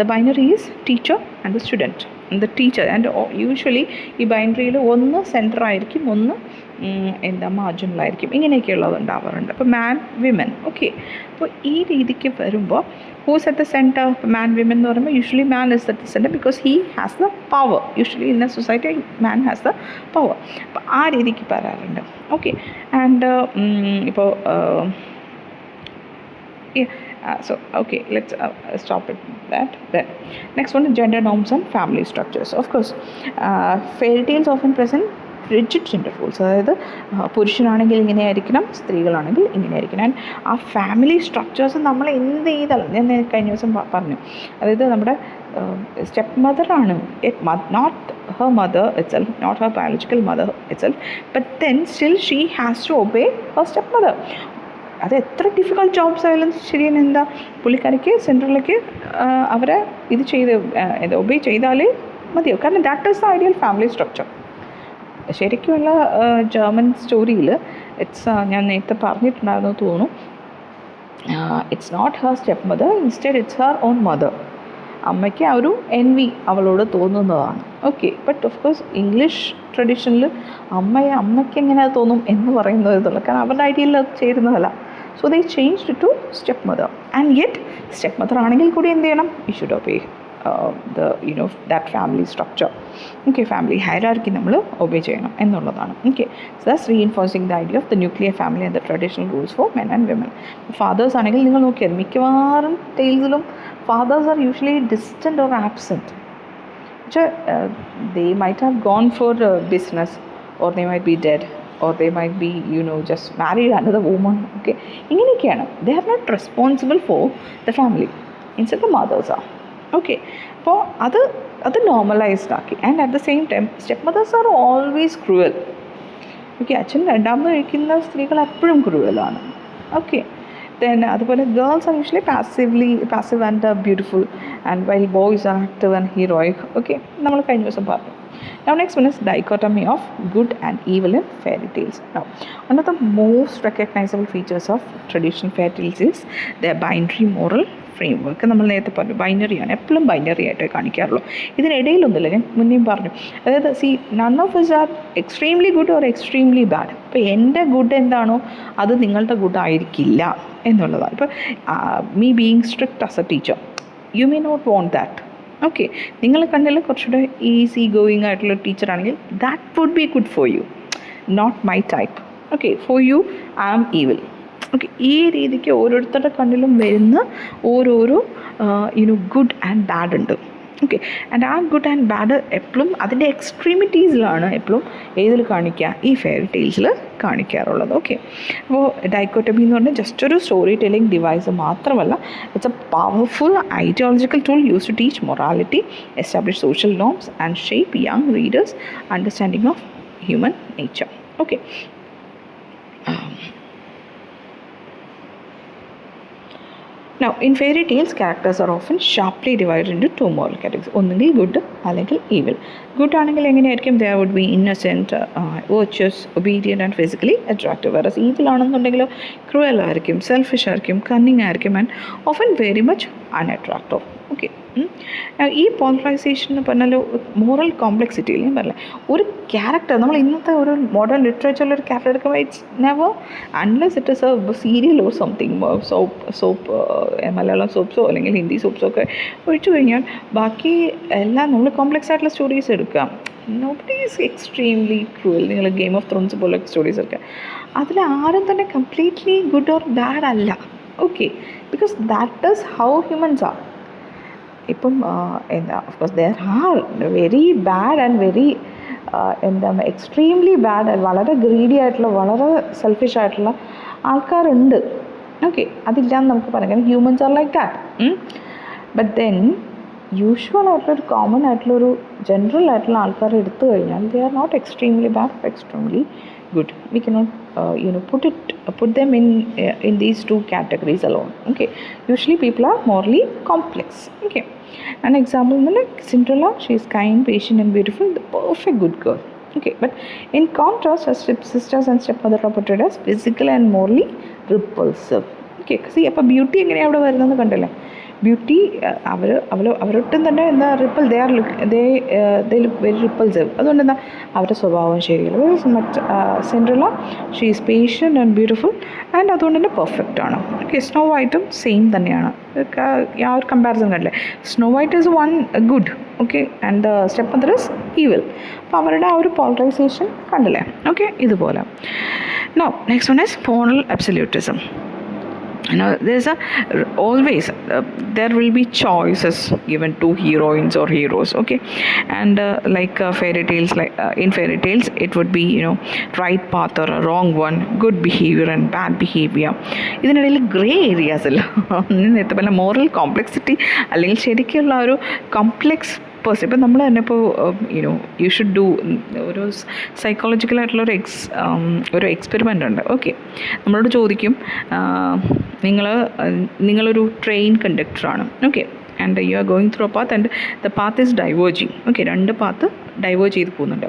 [SPEAKER 1] the binary is teacher and the student. The teacher and usually ഈ ബൈനറിയിൽ ഒന്ന് സെൻറ്റർ ആയിരിക്കും, ഒന്ന് മാർജിനലായിരിക്കും, ഇങ്ങനെയൊക്കെയുള്ളത് ഉണ്ടാവാറുണ്ട്. അപ്പോൾ മാൻ വിമൻ. ഓക്കെ, അപ്പോൾ ഈ രീതിക്ക് വരുമ്പോൾ who's at the centre? Man women എന്ന് പറയുമ്പോൾ usually man is at the centre because he has the power. Usually in a society man has the power. അപ്പോൾ ആ രീതിക്ക് പറയാറുണ്ട്. ഓക്കെ, ആൻഡ് ഇപ്പോൾ so okay, let's stop at that. Then next one is gender norms and family structures. Of course, fairy tales often present rigid gender rules. അതായത് പുരുഷനാണെങ്കിൽ ഇങ്ങനെയായിരിക്കണം, സ്ത്രീകളാണെങ്കിൽ ഇങ്ങനെയായിരിക്കണം. ആൻഡ് ആ ഫാമിലി സ്ട്രക്ചേഴ്സ് നമ്മൾ എന്ത് ചെയ്താലും, ഞാൻ കഴിഞ്ഞ ദിവസം പറഞ്ഞു, അതായത് നമ്മുടെ സ്റ്റെപ്പ് മദറാണ്, not her mother itself, not her biological mother itself, but then still she has to obey her step mother. അത് എത്ര ഡിഫിക്കൽട്ട് ജോബ്സ് ആയാലും ശരിയാണ്, എന്താ പുള്ളിക്കാരിക്ക് സെൻട്രലിലേക്ക് അവരെ ഇത് ഒബേ ചെയ്താലേ മതിയോ. കാരണം that is the ideal family structure. ശരിക്കുമുള്ള ജർമ്മൻ സ്റ്റോറിയിൽ ഞാൻ നേരത്തെ പറഞ്ഞിട്ടുണ്ടായിരുന്നു തോന്നുന്നു, it's not her step mother, instead it's her own mother. അമ്മയ്ക്ക് ആ ഒരു എൻവി അവളോട് തോന്നുന്നതാണ്. Okay, but of course English ട്രഡീഷനിൽ അമ്മയ്ക്ക് എങ്ങനെ അത് തോന്നും എന്ന് പറയുന്നത് ഇതുള്ള, കാരണം അവരുടെ ഐഡിയയിൽ അത് ചേരുന്നതല്ല. So they changed to step mother. And yet step mother ആണെങ്കിൽ കൂടി എന്ത് ചെയ്യണം? You should obey that family structure. Okay, family hierarchy നമ്മൾ ഒബേ ചെയ്യണം എന്നുള്ളതാണ്. Okay, so that's reinforcing the idea of the nuclear family and the traditional rules for men and women. Fathers ആണെങ്കിൽ നിങ്ങൾ നോക്കിയാൽ മിക്കവാറും ടെയിൽസിലും fathers are usually distant or absent. പക്ഷേ they might have gone for business, or they might be dead, or they might be just married another woman. Okay, ഇങ്ങനെയൊക്കെയാണ്. They are not responsible for the family. Instead the mothers are. Okay, അപ്പോൾ അത് നോർമലൈസ്ഡ് ആക്കി. And at the same time step mothers are always cruel. Okay, അച്ഛൻ രണ്ടാമത് കഴിക്കുന്ന സ്ത്രീകൾ എപ്പോഴും ക്രൂവലാണ്. ഓക്കെ, ദെൻ അതുപോലെ girls are usually passive and beautiful, and while boys are active and heroic. Okay, നമ്മൾ കഴിഞ്ഞ ദിവസം പറഞ്ഞു. Now next one is dichotomy of good and evil in fairy tales. Now one of the most recognizable features of traditional fairy tales is their binary moral framework. നമ്മൾ നേരത്തെ പറഞ്ഞു ബൈനറിയാണ്, എപ്പോഴും ബൈനറി ആയിട്ട് കാണിക്കാറുള്ളൂ. ഇതിനിടയിലൊന്നുമില്ല, ഞാൻ മുന്നേയും പറഞ്ഞു. അതായത് none of us R extremely good or extremely bad. ഇപ്പോൾ എൻ്റെ ഗുഡ് എന്താണോ അത് നിങ്ങളുടെ ഗുഡ് ആയിരിക്കില്ല എന്നുള്ളതാണ്. ഇപ്പോൾ me being strict as a teacher, you may not want that. Okay, നിങ്ങൾ കണ്ടില്ല കുറച്ചുകൂടെ ഈസി ഗോയിങ് ആയിട്ടുള്ള ടീച്ചറാണെങ്കിൽ that would be good for you, not my type. Okay, for you I am evil. Okay, ഈ രീതിക്ക് ഓരോരുത്തരുടെ കണ്ണിലും വരുന്ന ഓരോരോ ഗുഡ് ആൻഡ് ബാഡ് ഉണ്ട്. ഓക്കെ. ആൻഡ് ആ ഗുഡ് ആൻഡ് ബാഡ് എപ്പോഴും അതിൻ്റെ എക്സ്ട്രീമിറ്റീസിലാണ് എപ്പോഴും ഏതിൽ കാണിക്കുക, ഈ ഫെയറി ടെയിൽസിൽ കാണിക്കാറുള്ളത്. ഓക്കെ. അപ്പോൾ ഡൈക്കോട്ടമി എന്ന് പറഞ്ഞാൽ ജസ്റ്റ് ഒരു സ്റ്റോറി ടെല്ലിംഗ് ഡിവൈസ് മാത്രമല്ല, it's a powerful ideological tool use to teach morality, establish social norms and shape young readers understanding of human nature. Okay. Now, in fairy tales, characters are often sharply divided into two moral categories. ഒന്നുകിൽ ഗുഡ് അല്ലെങ്കിൽ ഈവിൽ. ഗുഡ് ആണെങ്കിൽ എങ്ങനെയായിരിക്കും? They would be innocent, virtuous, obedient and physically attractive. വേറെ ഈവിൽ ആണെന്നുണ്ടെങ്കിൽ ക്രൂവൽ ആയിരിക്കും, സെൽഫിഷ് ആയിരിക്കും, കണ്ണിങ് ആയിരിക്കും and often very much unattractive. Okay. ഈ പോളറൈസേഷൻ എന്ന് പറഞ്ഞാൽ മോറൽ കോംപ്ലക്സിറ്റിയിൽ ഞാൻ പറഞ്ഞില്ല, ഒരു ക്യാരക്ടർ നമ്മൾ ഇന്നത്തെ ഒരു മോഡേൺ ലിറ്ററേച്ചറിൽ ഒരു ക്യാരക്ടർ എടുക്കുമ്പോൾ it's never unless it is a serial or something, soap Malayalam സോപ്സോ അല്ലെങ്കിൽ ഹിന്ദി സോപ്സോ ഒക്കെ ഒഴിച്ചു കഴിഞ്ഞാൽ ബാക്കി എല്ലാം നമ്മൾ കോംപ്ലക്സ് ആയിട്ടുള്ള സ്റ്റോറീസ് എടുക്കാം. Nobody is extremely cruel. നിങ്ങൾ ഗെയിം ഓഫ് ത്രോൺസ് പോലെ സ്റ്റോറീസ് എടുക്കുക, അതിൽ ആരും തന്നെ കംപ്ലീറ്റ്ലി ഗുഡ് ഓർ ബാഡ് അല്ല. Okay. Because that is how humans are. ഇപ്പം എന്താ, of course there are very bad and very extremely bad, വളരെ ഗ്രീഡി ആയിട്ടുള്ള, വളരെ സെൽഫിഷ് ആയിട്ടുള്ള ആൾക്കാരുണ്ട്. ഓക്കെ, അതില്ലാന്ന് നമുക്ക് പറയാം, കാരണം humans are like that. But then usual ആയിട്ടുള്ളൊരു കോമൺ ആയിട്ടുള്ളൊരു ജനറൽ ആയിട്ടുള്ള ആൾക്കാർ എടുത്തു കഴിഞ്ഞാൽ they are not extremely bad, extremely good. We cannot put them in these two categories alone. Okay. Usually people are morally complex. Okay. An example like Cinderella, she is kind, patient and beautiful, the perfect good girl. Okay. But in contrast, her stepsisters and stepmother are portrayed as physical and morally repulsive. Okay. See, അപ്പോൾ ബ്യൂട്ടി എങ്ങനെയാണ് അവിടെ വരുന്നതെന്ന് കണ്ടല്ലേ? ബ്യൂട്ടി അവരൊട്ടും തന്നെ എന്താ ripple, they look very repulsive. അതുകൊണ്ട് എന്താ, അവരുടെ സ്വഭാവം ശരിയല്ല. Cinderella she is patient and beautiful and അതുകൊണ്ട് തന്നെ പെർഫെക്റ്റ് ആണ്. ഓക്കെ. സ്നോ വൈറ്റും സെയിം തന്നെയാണ്. ആ ഒരു കമ്പാരിസൺ കണ്ടില്ലേ? Snow white is one good, okay, and the step mother is evil. അപ്പോൾ അവരുടെ ആ ഒരു പോളറൈസേഷൻ കണ്ടില്ലേ? ഓക്കെ. ഇതുപോലെ. Now next one is moral absolutism. There's always there will be choices given to heroines or heroes. Okay. And like fairy tales, like in fairy tales it would be right path or a wrong one, good behavior and bad behavior. ഇതിനിടയിൽ ഗ്രേ ഏരിയാസ് അല്ല, നേരത്തെ പറഞ്ഞ മോറൽ കോംപ്ലക്സിറ്റി അല്ലെങ്കിൽ ശരിക്കുള്ള ഒരു കോംപ്ലെക്സ് പേഴ്സൺ. ഇപ്പം നമ്മൾ തന്നെ ഇപ്പോൾ യു ഷുഡ് ഡു ഒരു സൈക്കോളജിക്കലായിട്ടുള്ളൊരു ഒരു എക്സ്പെരിമെൻ്റ് ഉണ്ട്. ഓക്കെ. നമ്മളോട് ചോദിക്കും, നിങ്ങളൊരു ട്രെയിൻ കണ്ടക്ടറാണ്. Okay. And you are going through a path and the path is diverging. Okay. രണ്ട് പാത്ത് ഡൈവേർജ് ചെയ്ത് പോകുന്നുണ്ട്.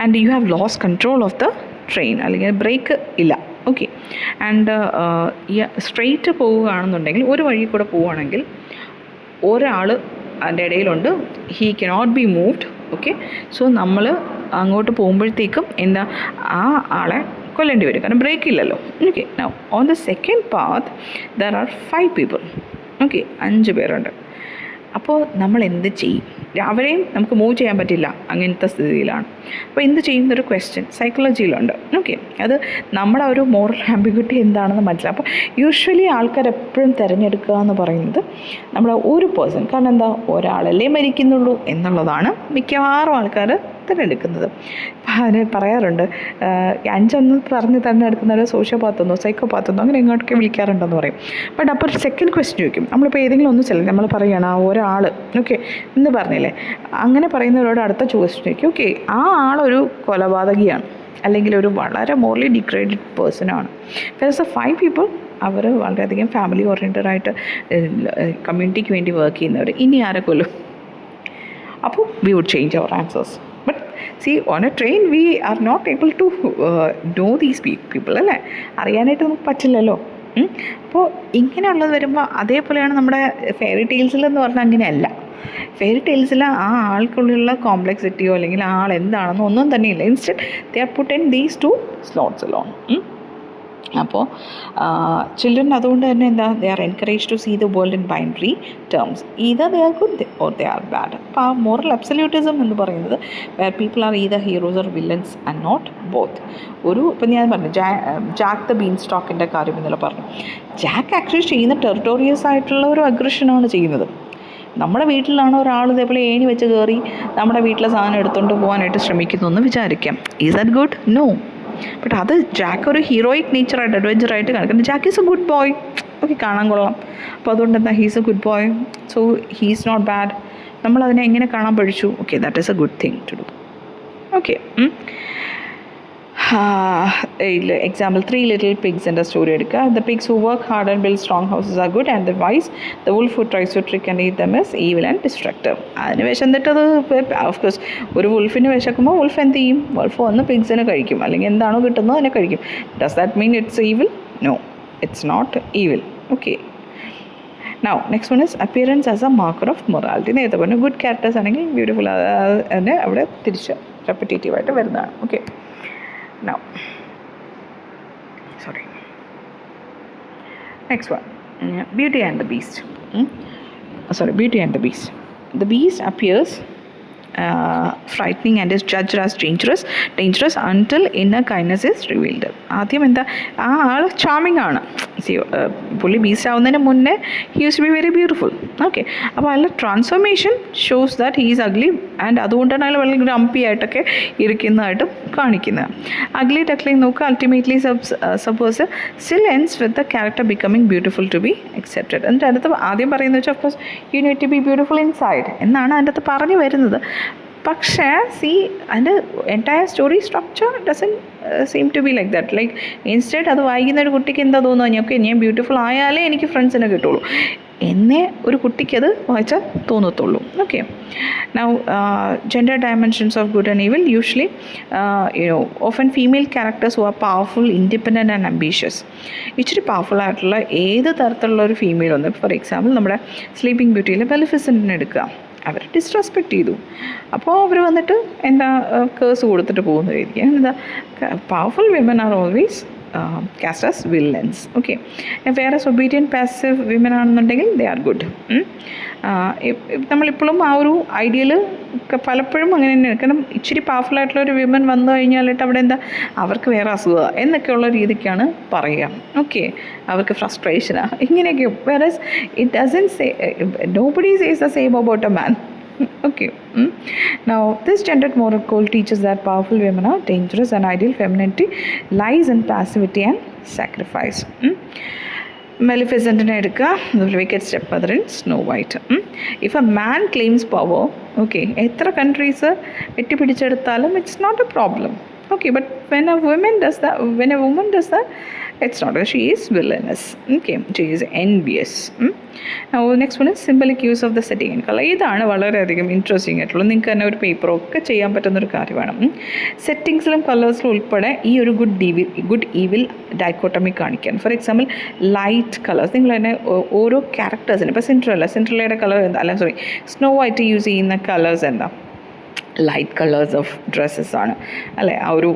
[SPEAKER 1] And you have lose control of the train, അല്ലെങ്കിൽ ബ്രേക്ക് ഇല്ല. ഓക്കെ. ആൻഡ് സ്ട്രെയിറ്റ് പോവുകയാണെന്നുണ്ടെങ്കിൽ, ഒരു വഴി കൂടെ പോവുകയാണെങ്കിൽ ഒരാൾ അതിൻ്റെ ഇടയിലുണ്ട്, he cannot be moved. Okay. So നമ്മൾ അങ്ങോട്ട് പോകുമ്പോഴത്തേക്കും എന്താ, ആ ആളെ കൊല്ലേണ്ടി വരും, കാരണം ബ്രേക്ക് ഇല്ലല്ലോ. Okay. Now on the second path there are 5 people. Okay. 5 പേരുണ്ട്. അപ്പോൾ നമ്മൾ എന്ത് ചെയ്യും? അവരെയും നമുക്ക് മൂവ് ചെയ്യാൻ പറ്റില്ല, അങ്ങനത്തെ സ്ഥിതിയിലാണ്. അപ്പോൾ എന്ത് ചെയ്യുന്നൊരു ക്വസ്റ്റ്യൻ സൈക്കോളജിയിലുണ്ട്. ഓക്കെ. അത് നമ്മുടെ ഒരു മോറൽ ആംബിഗ്യൂട്ടി എന്താണെന്ന് മനസ്സിലാവും. അപ്പോൾ യൂഷ്വലി ആൾക്കാർ എപ്പോഴും തിരഞ്ഞെടുക്കുക എന്ന് പറയുന്നത് നമ്മുടെ ഒരു പേഴ്സൺ, കാരണം എന്താ, ഒരാളല്ലേ മരിക്കുന്നുള്ളൂ എന്നുള്ളതാണ് മിക്കവാറും ആൾക്കാർ തിരഞ്ഞെടുക്കുന്നത്. അതിന് പറയാറുണ്ട്, 5 പറഞ്ഞ് തിരഞ്ഞെടുക്കുന്നവർ സോഷ്യോപാത്തെന്നോ സൈക്കോപാത്തെന്നോ അങ്ങനെ എങ്ങോട്ടൊക്കെ വിളിക്കാറുണ്ടെന്ന് പറയും. ബട്ട് അപ്പോൾ ഒരു സെക്കൻഡ് ക്വസ്റ്റ്യൻ ചോദിക്കും. നമ്മളിപ്പോൾ ഏതെങ്കിലും ഒന്ന് സെലക്ട്, നമ്മൾ പറയുകയാണ് ആ ഒരാൾ, ഓക്കെ എന്ന് പറഞ്ഞില്ലേ, അങ്ങനെ പറയുന്നവരോട് അടുത്ത ക്വസ്റ്റ്യൻ ചോദിക്കും, ഓക്കെ ആ ആളൊരു കൊലപാതകിയാണ് അല്ലെങ്കിൽ ഒരു വളരെ മോറലി ഡിഗ്രേഡഡ് പേഴ്സണാണ്. വേഴ്സ് 5 people അവർ വളരെയധികം ഫാമിലി ഓറിയൻറ്റഡ് ആയിട്ട് കമ്മ്യൂണിറ്റിക്ക് വേണ്ടി വർക്ക് ചെയ്യുന്നവർ, ഇനി ആരെ കൊല്ലും? അപ്പോൾ we would change our answers. But see on a train we are not able to know these people അല്ലേ, അറിയാനായിട്ട് നമുക്ക് പറ്റില്ലല്ലോ. അപ്പോൾ ഇങ്ങനെയുള്ളത് വരുമ്പോൾ അതേപോലെയാണ് നമ്മുടെ ഫെയറി ടെയിൽസിലെന്ന് പറഞ്ഞാൽ അങ്ങനെയല്ല. ഫെയറി ടെയിൽസിൽ ആ ആൾക്കുള്ളിലുള്ള കോംപ്ലക്സിറ്റിയോ അല്ലെങ്കിൽ ആ ആൾ എന്താണെന്നോ ഒന്നും തന്നെയില്ല. Instead they are put in these 2 slots alone. അപ്പോൾ ചിൽഡ്രൻ അതുകൊണ്ട് തന്നെ എന്താ, they are encourage to see the world in binary terms, either they are good or they are bad. അപ്പോൾ ആ മോറൽ അബ്സല്യൂട്ടിസം എന്ന് പറയുന്നത് where people are either heroes or villains and not both. ഇപ്പം ഞാൻ പറഞ്ഞു ജാക്ക് ദ ബീൻ സ്റ്റോക്കിൻ്റെ കാര്യം ഇന്നലെ പറഞ്ഞു. ജാക്ക് ആക്ച്വലി ചെയ്യുന്ന ടെറിട്ടോറിയസ് ആയിട്ടുള്ള ഒരു അഗ്രഷനാണ് ചെയ്യുന്നത്. നമ്മുടെ വീട്ടിലാണ് ഒരാൾ ഇതേപോലെ ഏണി വെച്ച് കയറി നമ്മുടെ വീട്ടിലെ സാധനം എടുത്തുകൊണ്ട് പോകാനായിട്ട് ശ്രമിക്കുന്നു എന്ന് വിചാരിക്കാം. Is that good? No. But അത് ജാക്ക് ഒരു ഹീറോയിക് നേച്ചറായിട്ട് അഡ്വഞ്ചറായിട്ട് കാണിക്കുന്നത്. Jack is a good boy. Okay, കാണാൻ കൊള്ളാം. അപ്പോൾ അതുകൊണ്ട് എന്താ, he's a good boy, so he's not bad. നമ്മളതിനെ എങ്ങനെ കാണാൻ പഠിച്ചു? Okay, that is a good thing to do. Okay, example 3 little pigs എൻ്റെ സ്റ്റോറി എടുക്കുക. The pigs who work hard and build strong houses are good, and the wise, the wolf who tries to trick and eat them is evil and destructive. അതിന് വിശന്നിട്ടത് ഓഫ്കോഴ്സ് ഒരു വുൾഫിന് വിശക്കുമ്പോൾ വുൾഫ് എന്ത് ചെയ്യും? വുൾഫ് വന്ന് പിഗ്സിനെ കഴിക്കും, അല്ലെങ്കിൽ എന്താണോ കിട്ടുന്നത് അതിനെ കഴിക്കും. Does that mean it's evil? No, it's not evil. Okay, now next one is appearance as a marker of morality. നേരത്തെ പറഞ്ഞു ഗുഡ് ക്യാരക്ടേഴ്സ് ആണെങ്കിൽ ബ്യൂട്ടിഫുൾ, അതിനെ അവിടെ തിരിച്ച് റെപ്പിറ്റേറ്റീവായിട്ട് വരുന്നതാണ്. Okay, now sorry, next one, Beauty and the Beast. Beauty and the Beast. The beast appears frightening and is judged as dangerous until inner kindness is revealed. ആദ്യം എന്താ, ആ ആൾ ചാമിങ് ആണ്. പുള്ളി ബീസ്റ്റ് ആവുന്നതിന് മുന്നേ he use to be very beautiful. Okay, അപ്പോൾ അതിൽ transformation shows that he is ugly, and അതുകൊണ്ടാണ് അയാൾ വളരെ ഗ്രംപി ആയിട്ടൊക്കെ ഇരിക്കുന്നതായിട്ടും കാണിക്കുന്നത്. അഗ്ലി ടക്ലിങ് നോക്കുക, ultimately suppose still ends with the character becoming beautiful to be accepted. എന്നിട്ട് അതിനകത്ത് ആദ്യം പറയുന്നത് വെച്ചാൽ of course you need to be beautiful inside എന്നാണ് അതിൻ്റെ അകത്ത് പറഞ്ഞു വരുന്നത്. പക്ഷേ അതിൻ്റെ entire story structure doesn't seem to be like that. Like instead അത് വായിക്കുന്ന ഒരു കുട്ടിക്ക് എന്താ തോന്നുക, ഓക്കെ ഞാൻ ബ്യൂട്ടിഫുൾ ആയാലേ എനിക്ക് ഫ്രണ്ട്സിനെ കിട്ടുള്ളൂ എന്നേ ഒരു കുട്ടിക്കത് വായിച്ചാൽ തോന്നത്തുള്ളൂ. Okay, now gender dimensions of good and evil. Usually often female characters who are powerful, independent and ambitious. ഇച്ചിരി പവർഫുൾ ആയിട്ടുള്ള ഏത് തരത്തിലുള്ള ഒരു ഫീമെയിൽ ഒന്ന്, ഫോർ എക്സാമ്പിൾ നമ്മുടെ സ്ലീപ്പിംഗ് ബ്യൂട്ടിയിൽ മെലിഫിസൻറ്റിനെ എടുക്കുക. അവർ ഡിസ്റെസ്പെക്റ്റ് ചെയ്തു, അപ്പോൾ അവർ വന്നിട്ട് എന്താ കേസ് കൊടുത്തിട്ട് പോകുന്നതായിരിക്കും. എന്താ, powerful women are always cast as villains. Okay, വേറെ ഒബീഡിയൻറ്റ് പാസീവ് വിമൻ ആണെന്നുണ്ടെങ്കിൽ ദേ ആർ ഗുഡ്. നമ്മളിപ്പോഴും ആ ഒരു ഐഡിയൽ പലപ്പോഴും അങ്ങനെ തന്നെയാണ്. കാരണം ഇച്ചിരി പവർഫുൾ ആയിട്ടുള്ള ഒരു വിമൻ വന്നു കഴിഞ്ഞാലിട്ട് അവിടെ എന്താ, അവർക്ക് വേറെ അസുഖമാണ് എന്നൊക്കെയുള്ള രീതിക്കാണ് പറയുക. ഓക്കെ, അവർക്ക് ഫ്രസ്ട്രേഷനാണ്, ഇങ്ങനെയൊക്കെ. വേറെ it doesn't say, nobody says the same about a man. Okay. Now, this gendered moral code teaches that powerful women are dangerous, and ideal femininity lies in passivity and sacrifice. Maleficent എടുക്കുക, the wicked stepmother in Snow White. If a man claims power, okay, എത്ര countries വെട്ടിപ്പിടിച്ചെടുത്താലും it's not a problem. Okay, but when a woman does that, it's not. She is villainous. Okay, she is envious. Now next one is symbolic use of the setting and color. ഇതാണ് വളരെയധികം ഇൻട്രസ്റ്റിംഗ് ആയിട്ടുള്ളത്. നിങ്ങൾക്ക് തന്നെ ഒരു പേപ്പറൊക്കെ ചെയ്യാൻ പറ്റുന്നൊരു കാര്യമാണ്. സെറ്റിങ്സിലും കളേഴ്സിലും ഉൾപ്പെടെ ഈ ഒരു ഗുഡ് ഈവിൽ ഡൈക്കോട്ടമി കാണിക്കാൻ. ഫോർ എക്സാമ്പിൾ ലൈറ്റ് കളേഴ്സ്, നിങ്ങൾ തന്നെ ഓരോ ക്യാരക്ടേഴ്സിന്, ഇപ്പോൾ സിൻഡ്രല്ലയുടെ കളർ എന്താ, സ്നോ വൈറ്റ് യൂസ് ചെയ്യുന്ന കളേഴ്സ് എന്താ, ലൈറ്റ് കളേഴ്സ് ഓഫ് ഡ്രസ്സസ് ആണ് അല്ലേ. ആ ഒരു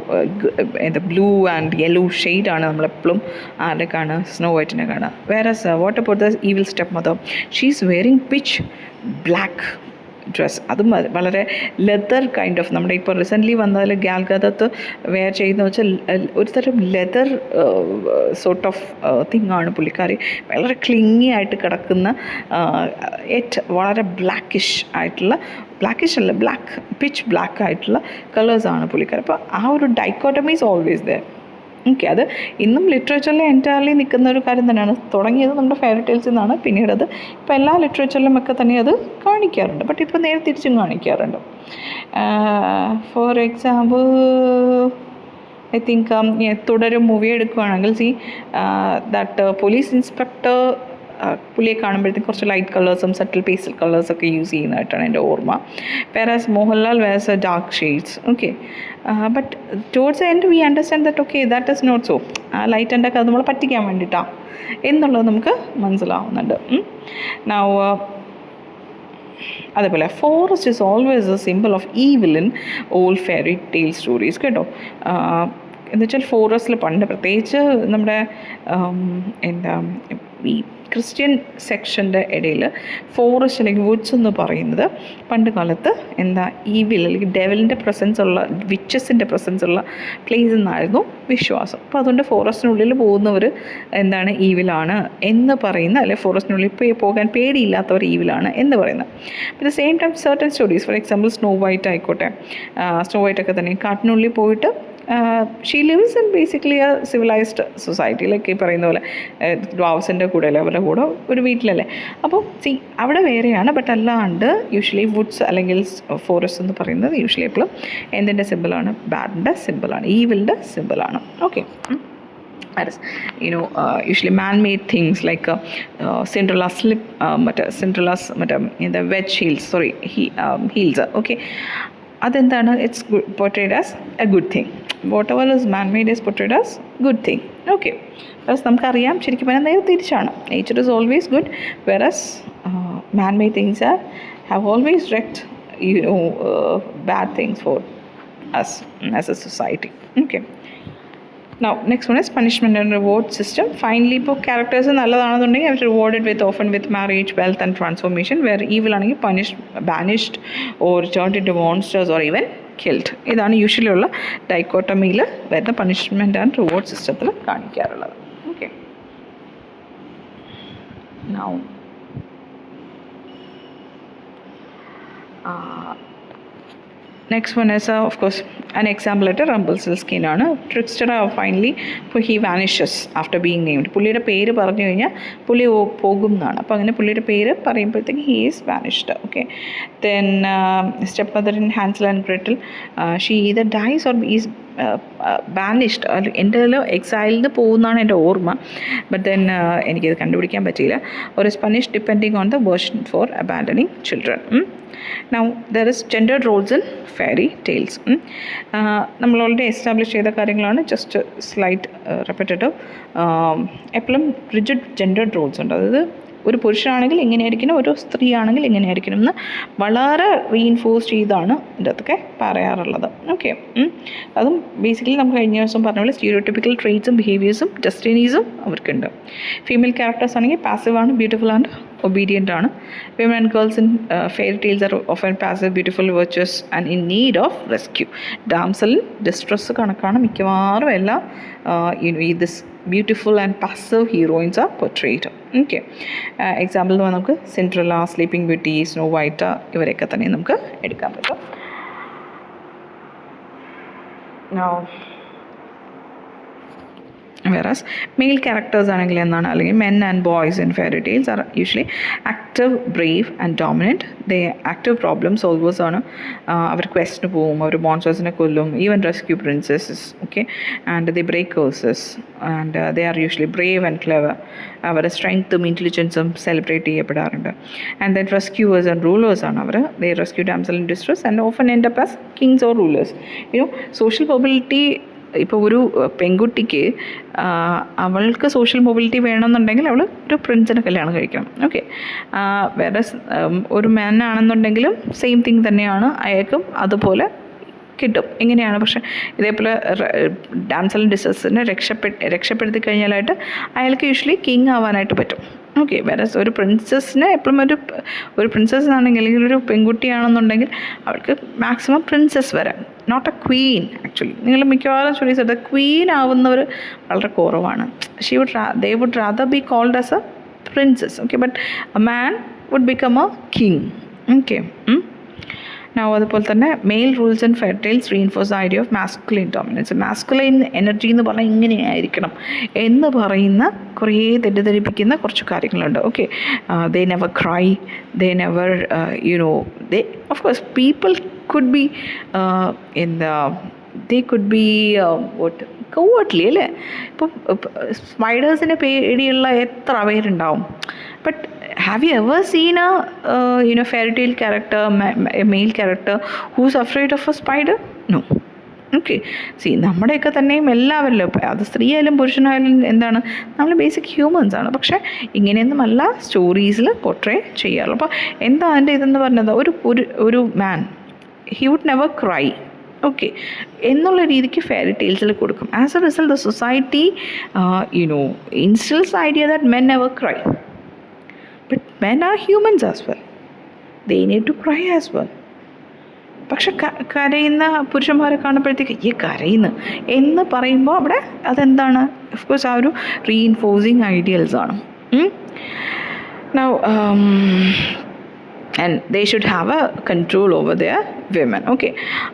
[SPEAKER 1] എന്താ ബ്ലൂ ആൻഡ് യെല്ലോ ഷെയ്ഡാണ് നമ്മളെപ്പോഴും ആരുടെ കാണുക, സ്നോ വൈറ്റിനെ കാണുക. വേറെ what about the evil step mother, she is wearing pitch black dress. അതും വളരെ ലെതർ കൈൻഡ് ഓഫ്, നമ്മുടെ ഇപ്പോൾ റീസെൻ്റ്ലി വന്നതിൽ ഗാൽ ഗദത്ത് വെയർ ചെയ്യുന്നത് വെച്ചാൽ ഒരു തരം ലെതർ സോർട്ട് ഓഫ് തിങ് ആണ് പുള്ളിക്കാരി. വളരെ ക്ലിങ്ങി ആയിട്ട് കിടക്കുന്ന വളരെ ബ്ലാക്കിഷ് ആയിട്ടുള്ള, പിച്ച് ബ്ലാക്ക് ആയിട്ടുള്ള കളേഴ്സാണ് പുള്ളിക്കാരി. അപ്പോൾ ആ ഒരു dichotomy is always there. Okay, അത് ഇന്നും ലിറ്ററേച്ചറിൽ എൻറ്റയർലി നിൽക്കുന്ന ഒരു കാര്യം തന്നെയാണ്. തുടങ്ങിയത് നമ്മുടെ ഫെയറി ടെയിൽസിൽ നിന്നാണ്, പിന്നീട് അത് ഇപ്പോൾ എല്ലാ ലിറ്ററേച്ചറിലും ഒക്കെ തന്നെ അത് കാണിക്കാറുണ്ട്. ബട്ട് ഇപ്പോൾ നേരെ തിരിച്ചും കാണിക്കാറുണ്ട്. For example I think Thudarum movie എടുക്കുകയാണെങ്കിൽ ദാറ്റ് പോലീസ് ഇൻസ്പെക്ടർ പുള്ളിയെ കാണുമ്പോഴത്തേക്കും കുറച്ച് ലൈറ്റ് കളേഴ്സും സട്ടിൽ പേസ്റ്റൽ കളേഴ്സൊക്കെ യൂസ് ചെയ്യുന്നതായിട്ടാണ് എൻ്റെ ഓർമ്മ. Whereas Mohanlal wears dark shades. Okay, but towards end we understand that okay that is not so. ആ ലൈറ്റ് എൻ്റെ ഒക്കെ അത് നമ്മളെ പറ്റിക്കാൻ വേണ്ടിയിട്ടാണ് എന്നുള്ളത് നമുക്ക് മനസ്സിലാവുന്നുണ്ട്. നൗ അതേപോലെ forest is always A simple of evil in all fairy tale stories കേട്ടോ. എന്നുവെച്ചാൽ ഫോറസ്റ്റിൽ പണ്ട് പ്രത്യേകിച്ച് നമ്മുടെ എന്താ ഈ ക്രിസ്ത്യൻ സെക്ഷൻ്റെ ഇടയിൽ ഫോറസ്റ്റ് അല്ലെങ്കിൽ വുഡ്സ് എന്ന് പറയുന്നത് പണ്ട് കാലത്ത് എന്താ ഈവിൽ അല്ലെങ്കിൽ ഡെവലിൻ്റെ പ്രസൻസ് ഉള്ള വിച്ചസിൻ്റെ പ്രസൻസ് ഉള്ള പ്ലേസ് എന്നായിരുന്നു വിശ്വാസം. അപ്പോൾ അതുകൊണ്ട് ഫോറസ്റ്റിനുള്ളിൽ പോകുന്നവർ എന്താണ് ഈവിലാണ് എന്ന് പറയുന്ന, അല്ലെങ്കിൽ ഫോറസ്റ്റിനുള്ളിൽ പോകാൻ പേടിയില്ലാത്തവർ ഈവിലാണ് എന്ന് പറയുന്നത്. At the same time certain stories, for example snow white ആയിക്കോട്ടെ, സ്നോ വൈറ്റൊക്കെ തന്നെ കാട്ടിനുള്ളിൽ പോയിട്ട് she lives in basically a civilized സൊസൈറ്റിയിലൊക്കെ ഈ പറയുന്ന പോലെ ഡ്വാവ്സിൻ്റെ കൂടെ അല്ലേ, അവരുടെ കൂടെ ഒരു വീട്ടിലല്ലേ. അപ്പോൾ അവിടെ വേറെയാണ്. ബട്ട് അല്ലാണ്ട് യൂഷ്വലി വുഡ്സ് അല്ലെങ്കിൽ ഫോറസ്റ്റ് എന്ന് പറയുന്നത് യൂഷ്വലി എപ്പോഴും എന്തിൻ്റെ സിമ്പിളാണ്? ബാഡിൻ്റെ സിമ്പിളാണ്, ഈവിലിൻ്റെ സിമ്പിളാണ്. Okay. Usually man-made things like Cinderella slip, in the wedge heels, heels. Okay, അതെന്താണ്? It's portrayed as a good thing. Whatever is man-made is portrayed as good thing. Okay, because നമുക്കറിയാം ശരിക്കും പറഞ്ഞാൽ നേരെ തിരിച്ചാണ്. Nature is always good, whereas man-made things have always wreaked bad things for us as a society. Okay. Now, next one is punishment and reward system. Finally, ഇപ്പോൾ ക്യാരക്ടേഴ്സ് നല്ലതാണെന്നുണ്ടെങ്കിൽ അവർ rewarded with often with marriage, wealth and transformation. വേറെ ഈവിൽ ആണെങ്കിൽ banished or turned into monsters or even killed. ഇതാണ് യൂഷ്വലി ഉള്ള ഡൈക്കോട്ടമിയിൽ വരുന്ന പണിഷ്മെൻറ്റ് ആൻഡ് റിവാർഡ് സിസ്റ്റത്തിൽ കാണിക്കാറുള്ളത്. Okay. Now next one is of course an example letter. Rumpelstiltskin ആണ്. Trickster finally he vanishes after being named. പുള്ളിയുടെ പേര് പറഞ്ഞു കഴിഞ്ഞാൽ പുള്ളി പോകും എന്നാണ്. അപ്പോൾ അങ്ങനെ പുള്ളിയുടെ പേര് പറയുമ്പോഴത്തേക്ക് he is vanished. Okay. Then stepmother in Hansel and Gretel, she either dies or is banished. എൻ്റെ എക്സൈലിൽ പോകുന്നതാണ് എൻ്റെ ഓർമ്മ. ബട്ട് ദെൻ എനിക്കത് കണ്ടുപിടിക്കാൻ പറ്റിയില്ല. or is punished depending on the version for abandoning children. Now there is gendered roles in fairy tales. നമ്മൾ ഓൾറെഡി എസ്റ്റാബ്ലിഷ് ചെയ്ത കാര്യങ്ങളാണ്, ജസ്റ്റ് സ്ലൈറ്റ് റെപ്പിറ്റേറ്റീവ്. എപ്പോഴും റിജിഡ് ജെൻഡേർഡ് റോൾസ് ഉണ്ട്. അതായത് ഒരു പുരുഷനാണെങ്കിൽ എങ്ങനെയായിരിക്കണം, ഒരു സ്ത്രീ ആണെങ്കിൽ എങ്ങനെയായിരിക്കണം എന്ന് വളരെ റീഇൻഫോഴ്സ് ചെയ്താണ് ഇതിൻ്റെ അതൊക്കെ പറയാറുള്ളത്. ഓക്കെ. അതും ബേസിക്കലി നമുക്ക് കഴിഞ്ഞ ദിവസം പറഞ്ഞ പോലെ സ്റ്റീരിയോടിപ്പിക്കൽ ട്രേറ്റ്സും ബിഹേവിയേഴ്സും ഡെസ്റ്റിനീസും അവർക്കുണ്ട്. ഫീമെയിൽ ക്യാരക്ടേഴ്സ് ആണെങ്കിൽ പാസീവാണ്, ബ്യൂട്ടിഫുൾ ആൻഡ് ഒബീഡിയൻ്റ് ആണ്. Women and girls in fairy tales are often passive, beautiful, virtuous and in need of rescue. Damsel distress കണക്കാണ് മിക്കവാറും എല്ലാ this beautiful and passive heroines are portrayed. Okay. Example എന്ന് പറഞ്ഞാൽ നമുക്ക് Cinderella, Sleeping Beauty, Snow White ഇവരെയൊക്കെ തന്നെ നമുക്ക് എടുക്കാൻ പറ്റും. Now whereas male characters ആണെങ്കിൽ എന്താണ്, അല്ലെങ്കിൽ men and boys in fairy tales are usually active, brave and dominant. They active problem solvers ആണ്. അവർ ക്വസ്റ്റിന് പോവും, അവർ മോൺസ്റ്റേഴ്സിനെ കൊല്ലും, even rescue princesses. Okay. And they break curses and they are usually brave and clever. അവരുടെ സ്ട്രെങ്ത്തും ഇൻ്റലിജൻസും സെലിബ്രേറ്റ് ചെയ്യപ്പെടാറുണ്ട്. And then rescuers and rulers ആണ് അവർ. they rescue damsel in distress and often end up as kings or rulers. Social mobility. ഇപ്പോൾ ഒരു പെൺകുട്ടിക്ക് അവൾക്ക് സോഷ്യൽ മൊബിലിറ്റി വേണമെന്നുണ്ടെങ്കിൽ അവൾ ഒരു പ്രിൻസിനെ കല്യാണം കഴിക്കണം. ഓക്കെ. വേറെ ഒരു മാൻ ആണെന്നുണ്ടെങ്കിലും സെയിം തിങ് തന്നെയാണ്, അയാൾക്കും അതുപോലെ കിട്ടും. എങ്ങനെയാണ് പക്ഷേ ഇതേപോലെ ഡാംസൽ ഇൻ ഡിസ്ട്രസ്സിനെ രക്ഷപ്പെടുത്തി കഴിഞ്ഞാലായിട്ട് അയാൾക്ക് യൂഷ്വലി കിങ് ആവാനായിട്ട് പറ്റും. ഓക്കെ. വേറെ ഒരു പ്രിൻസസ്സിനെ എപ്പോഴും ഒരു പ്രിൻസസ് ആണെങ്കിൽ, അല്ലെങ്കിൽ ഒരു പെൺകുട്ടിയാണെന്നുണ്ടെങ്കിൽ അവൾക്ക് മാക്സിമം പ്രിൻസസ് വരാം, നോട്ട് എ ക്വീൻ. ആക്ച്വലി നിങ്ങൾ മിക്കവാറും സ്റ്റഡീസ് എടുത്താൽ ക്വീൻ ആവുന്നവർ വളരെ കുറവാണ്. they would rather be called as a princess. Okay, but a man would become a king. Okay. Now അതുപോലെ തന്നെ male roles and fairy tales reinforce the idea of masculine dominance. Masculine energy എന്ന് പറഞ്ഞാൽ ഇങ്ങനെയായിരിക്കണം എന്ന് പറയുന്ന കുറേ തെറ്റിദ്ധരിപ്പിക്കുന്ന കുറച്ച് കാര്യങ്ങളുണ്ട്. Okay. they never cry, they never they of course people could be they could be what cowardly അല്ലേ. ഇപ്പം സ്പൈഡേഴ്സിനെ പേടിയുള്ള എത്ര പേരുണ്ടാവും. But have you ever seen a fairy tale character, a male character who's afraid of a spider? No. Okay. നമ്മുടെയൊക്കെ തന്നെയും എല്ലാവരിലും, അത് സ്ത്രീ ആയാലും പുരുഷനായാലും എന്താണ്, നമ്മൾ ബേസിക് ഹ്യൂമൻസ് ആണ്. പക്ഷേ ഇങ്ങനെയൊന്നുമല്ല സ്റ്റോറീസിൽ പോർട്രേ ചെയ്യാറുള്ളൂ. അപ്പോൾ എന്താ അതിൻ്റെ ഇതെന്ന് പറഞ്ഞത്, ഒരു man he would never cry. Okay. എന്നുള്ള രീതിക്ക് ഫെയറി ടെയിൽസിൽ കൊടുക്കും. As a result the society instils idea that men never cry. But men are humans as well. They need to cry as well. പക്ഷെ കരയുന്ന പുരുഷന്മാരെ കാണുമ്പോഴത്തേക്ക് ഈ കരയുന്നു എന്ന് പറയുമ്പോൾ അവിടെ അതെന്താണ്? ഓഫ്കോഴ്സ് ആ ഒരു റീഇൻഫോഴ്സിങ് ഐഡിയൽസാണ്. Now and they should have a control over their women. Okay,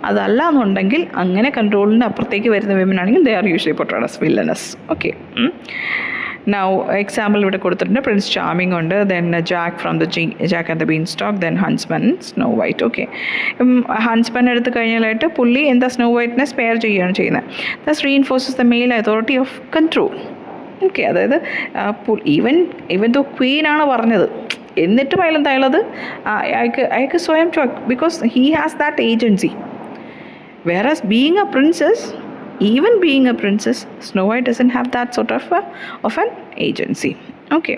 [SPEAKER 1] അതല്ല എന്നുണ്ടെങ്കിൽ അങ്ങനെ കൺട്രോളിൻ്റെ അപ്പുറത്തേക്ക് വരുന്ന വിമൻ ആണെങ്കിൽ they are usually portrayed as villainous. Okay, now example ഇവിടെ കൊടുത്തിട്ടുണ്ട്. പ്രിൻസ് ചാർമിംഗ് ഉണ്ട്, then Jack from the Jack and the beanstalk, then huntsman, snow white. Okay, huntsman എടുത്ത് കഴിഞ്ഞാലായിട്ട് പുള്ളി എന്താ സ്നോ വൈറ്റിനെ സ്പെയർ ചെയ്യുകയാണ് ചെയ്യുന്നത്. Thus reinforces the male authority of control. Okay, അതായത് ഈവൻ ദോ ക്വീനാണ് പറഞ്ഞത് എന്നിട്ടും അയാളെന്തായാലത് അയാൾക്ക് സ്വയം because he has that agency. വേറാസ് being a princess, even being a princess, Snow White doesn't have that sort of an agency. Okay,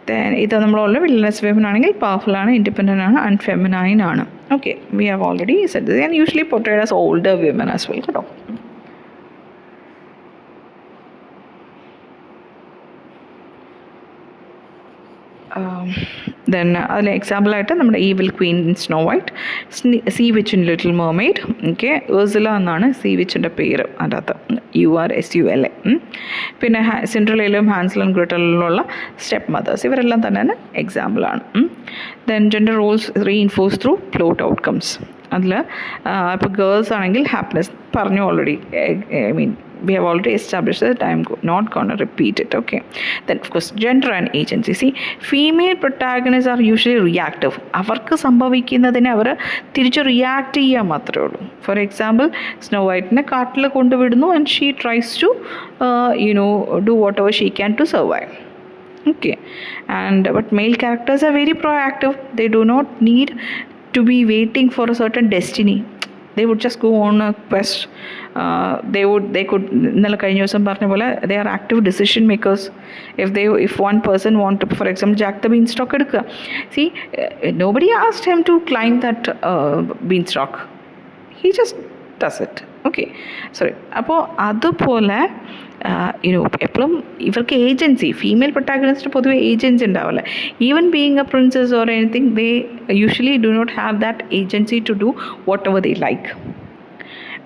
[SPEAKER 1] then ഇത് നമ്മളുള്ള വില്ലനസ് വിമൻ ആണെങ്കിൽ പവർഫുൾ ആണ്, ഇൻഡിപെൻഡൻ്റ് ആണ്, അൺഫെമിനൈൻ ആണ്. Okay, we have already said this and usually portrayed as older women as well കേട്ടോ. ദെൻ അതിൽ എക്സാമ്പിളായിട്ട് നമ്മുടെ evil queen in Snow White, sea witch in Little Mermaid. Okay, Ursula എന്നാണ് സീ വിച്ചിൻ്റെ പേര് അതിൻ്റെ അകത്ത്, URSULA. പിന്നെ സിൻഡ്രലയിലും ഹാൻസൽ ആൻഡ് ഗ്രെറ്റലിലുള്ള സ്റ്റെപ്പ് മദേഴ്സ്, ഇവരെല്ലാം തന്നെ എക്സാമ്പിളാണ്. Then gender roles reinforce through plot outcomes. അതിൽ ഇപ്പോൾ ഗേൾസ് ആണെങ്കിൽ ഹാപ്പിനെസ് പറഞ്ഞു already. I mean we have already established that I am not going to repeat it. Okay, then of course gender and agency. See, female protagonists are usually reactive. അവർക്ക് സംഭവിക്കുന്നതിനെ അവർ തിരിച്ച് റിയാക്ട് ചെയ്യാൻ മാത്രമേ ഉള്ളൂ. ഫോർ എക്സാമ്പിൾ, സ്നോ വൈറ്റിനെ കാട്ടിൽ കൊണ്ടുവിടുന്നു and she tries to do whatever she can to survive. Okay, and but male characters are very proactive. They do not need to be waiting for a certain destiny. They would just go on a quest. They could ഇന്നലെ കഴിഞ്ഞ ദിവസം പറഞ്ഞ പോലെ they are active decision makers. If one person want to, for example, Jack the Beanstalk എടുക്കുക. See, nobody asked him to climb that beanstalk. He just does it. Okay, sorry. അപ്പോൾ അതുപോലെ എപ്പോഴും ഇവർക്ക് ഏജൻസി, ഫീമെയിൽ പ്രൊട്ടാഗണിസ്റ്റ് പൊതുവെ ഏജൻസി ഉണ്ടാവില്ല. Even being a princess or anything, they usually do not have that agency to do whatever they like.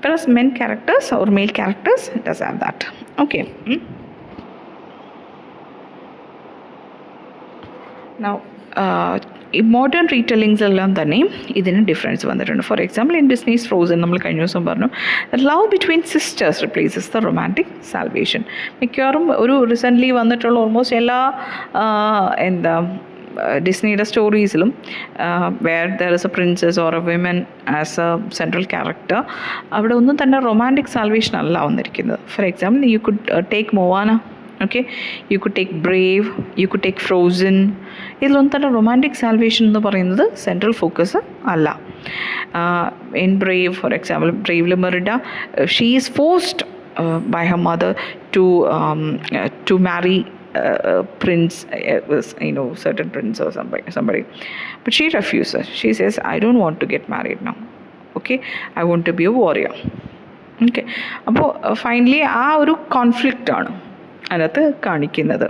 [SPEAKER 1] Whereas men characters or male characters does have that. Okay. Now, ഈ മോഡേൺ റീറ്റെല്ലിങ്സ് എല്ലാം തന്നെ ഇതിന് ഡിഫറൻസ് വന്നിട്ടുണ്ട്. For example, in Disney's Frozen നമ്മൾ കഴിഞ്ഞ ദിവസം പറഞ്ഞു, love between sisters replaces the romantic salvation. മിക്കവാറും ഒരു റീസെൻ്റ്ലി വന്നിട്ടുള്ള ഓൾമോസ്റ്റ് എല്ലാ ഡിസ്നിയുടെ സ്റ്റോറീസിലും where there is a princess or a women as a central character, അവിടെ ഒന്നും തന്നെ റൊമാൻറ്റിക് സാൽവേഷൻ അല്ല വന്നിരിക്കുന്നത്. For example, you could take Moana. Okay, you could take Brave, you could take Frozen. ഇതിലൊന്നും തന്നെ റൊമാൻറ്റിക് സാൽവേഷൻ എന്ന് പറയുന്നത് സെൻട്രൽ ഫോക്കസ് അല്ല. ഇൻ ബ്രേവ്, ഫോർ എക്സാമ്പിൾ, ബ്രേവിൽ Merida, she is forced by her mother to marry prince, certain prince or somebody, but she refuses. She says, I don't want to get married now. Okay, I want to be a warrior. Okay, അപ്പോൾ ഫൈനലി ആ ഒരു കോൺഫ്ലിക്റ്റ് ആണ് അതിനകത്ത് കാണിക്കുന്നത്.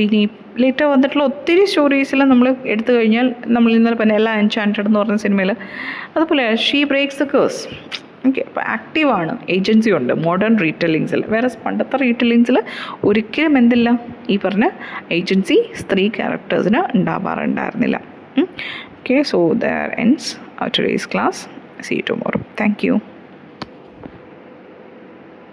[SPEAKER 1] ഇനി ലേറ്റർ വന്നിട്ടുള്ള ഒത്തിരി സ്റ്റോറീസിൽ നമ്മൾ എടുത്തു കഴിഞ്ഞാൽ, നമ്മൾ ഇന്നലെ പറഞ്ഞ എല്ലാ എൻചാൻറ്റഡ് എന്ന് പറഞ്ഞ സിനിമയിൽ അതുപോലെ she breaks the curse. Okay, അപ്പോൾ ആക്റ്റീവാണ്, ഏജൻസി ഉണ്ട് മോഡേൺ റീറ്റെല്ലിങ്സിൽ. വേറെ പണ്ടത്തെ റീറ്റെല്ലിങ്സിൽ ഒരിക്കലും എന്തില്ല, ഈ പറഞ്ഞ ഏജൻസി സ്ത്രീ ക്യാരക്ടേഴ്സിന് ഉണ്ടാവാറുണ്ടായിരുന്നില്ല. Okay, so there ends today's class. See you tomorrow. Thank you.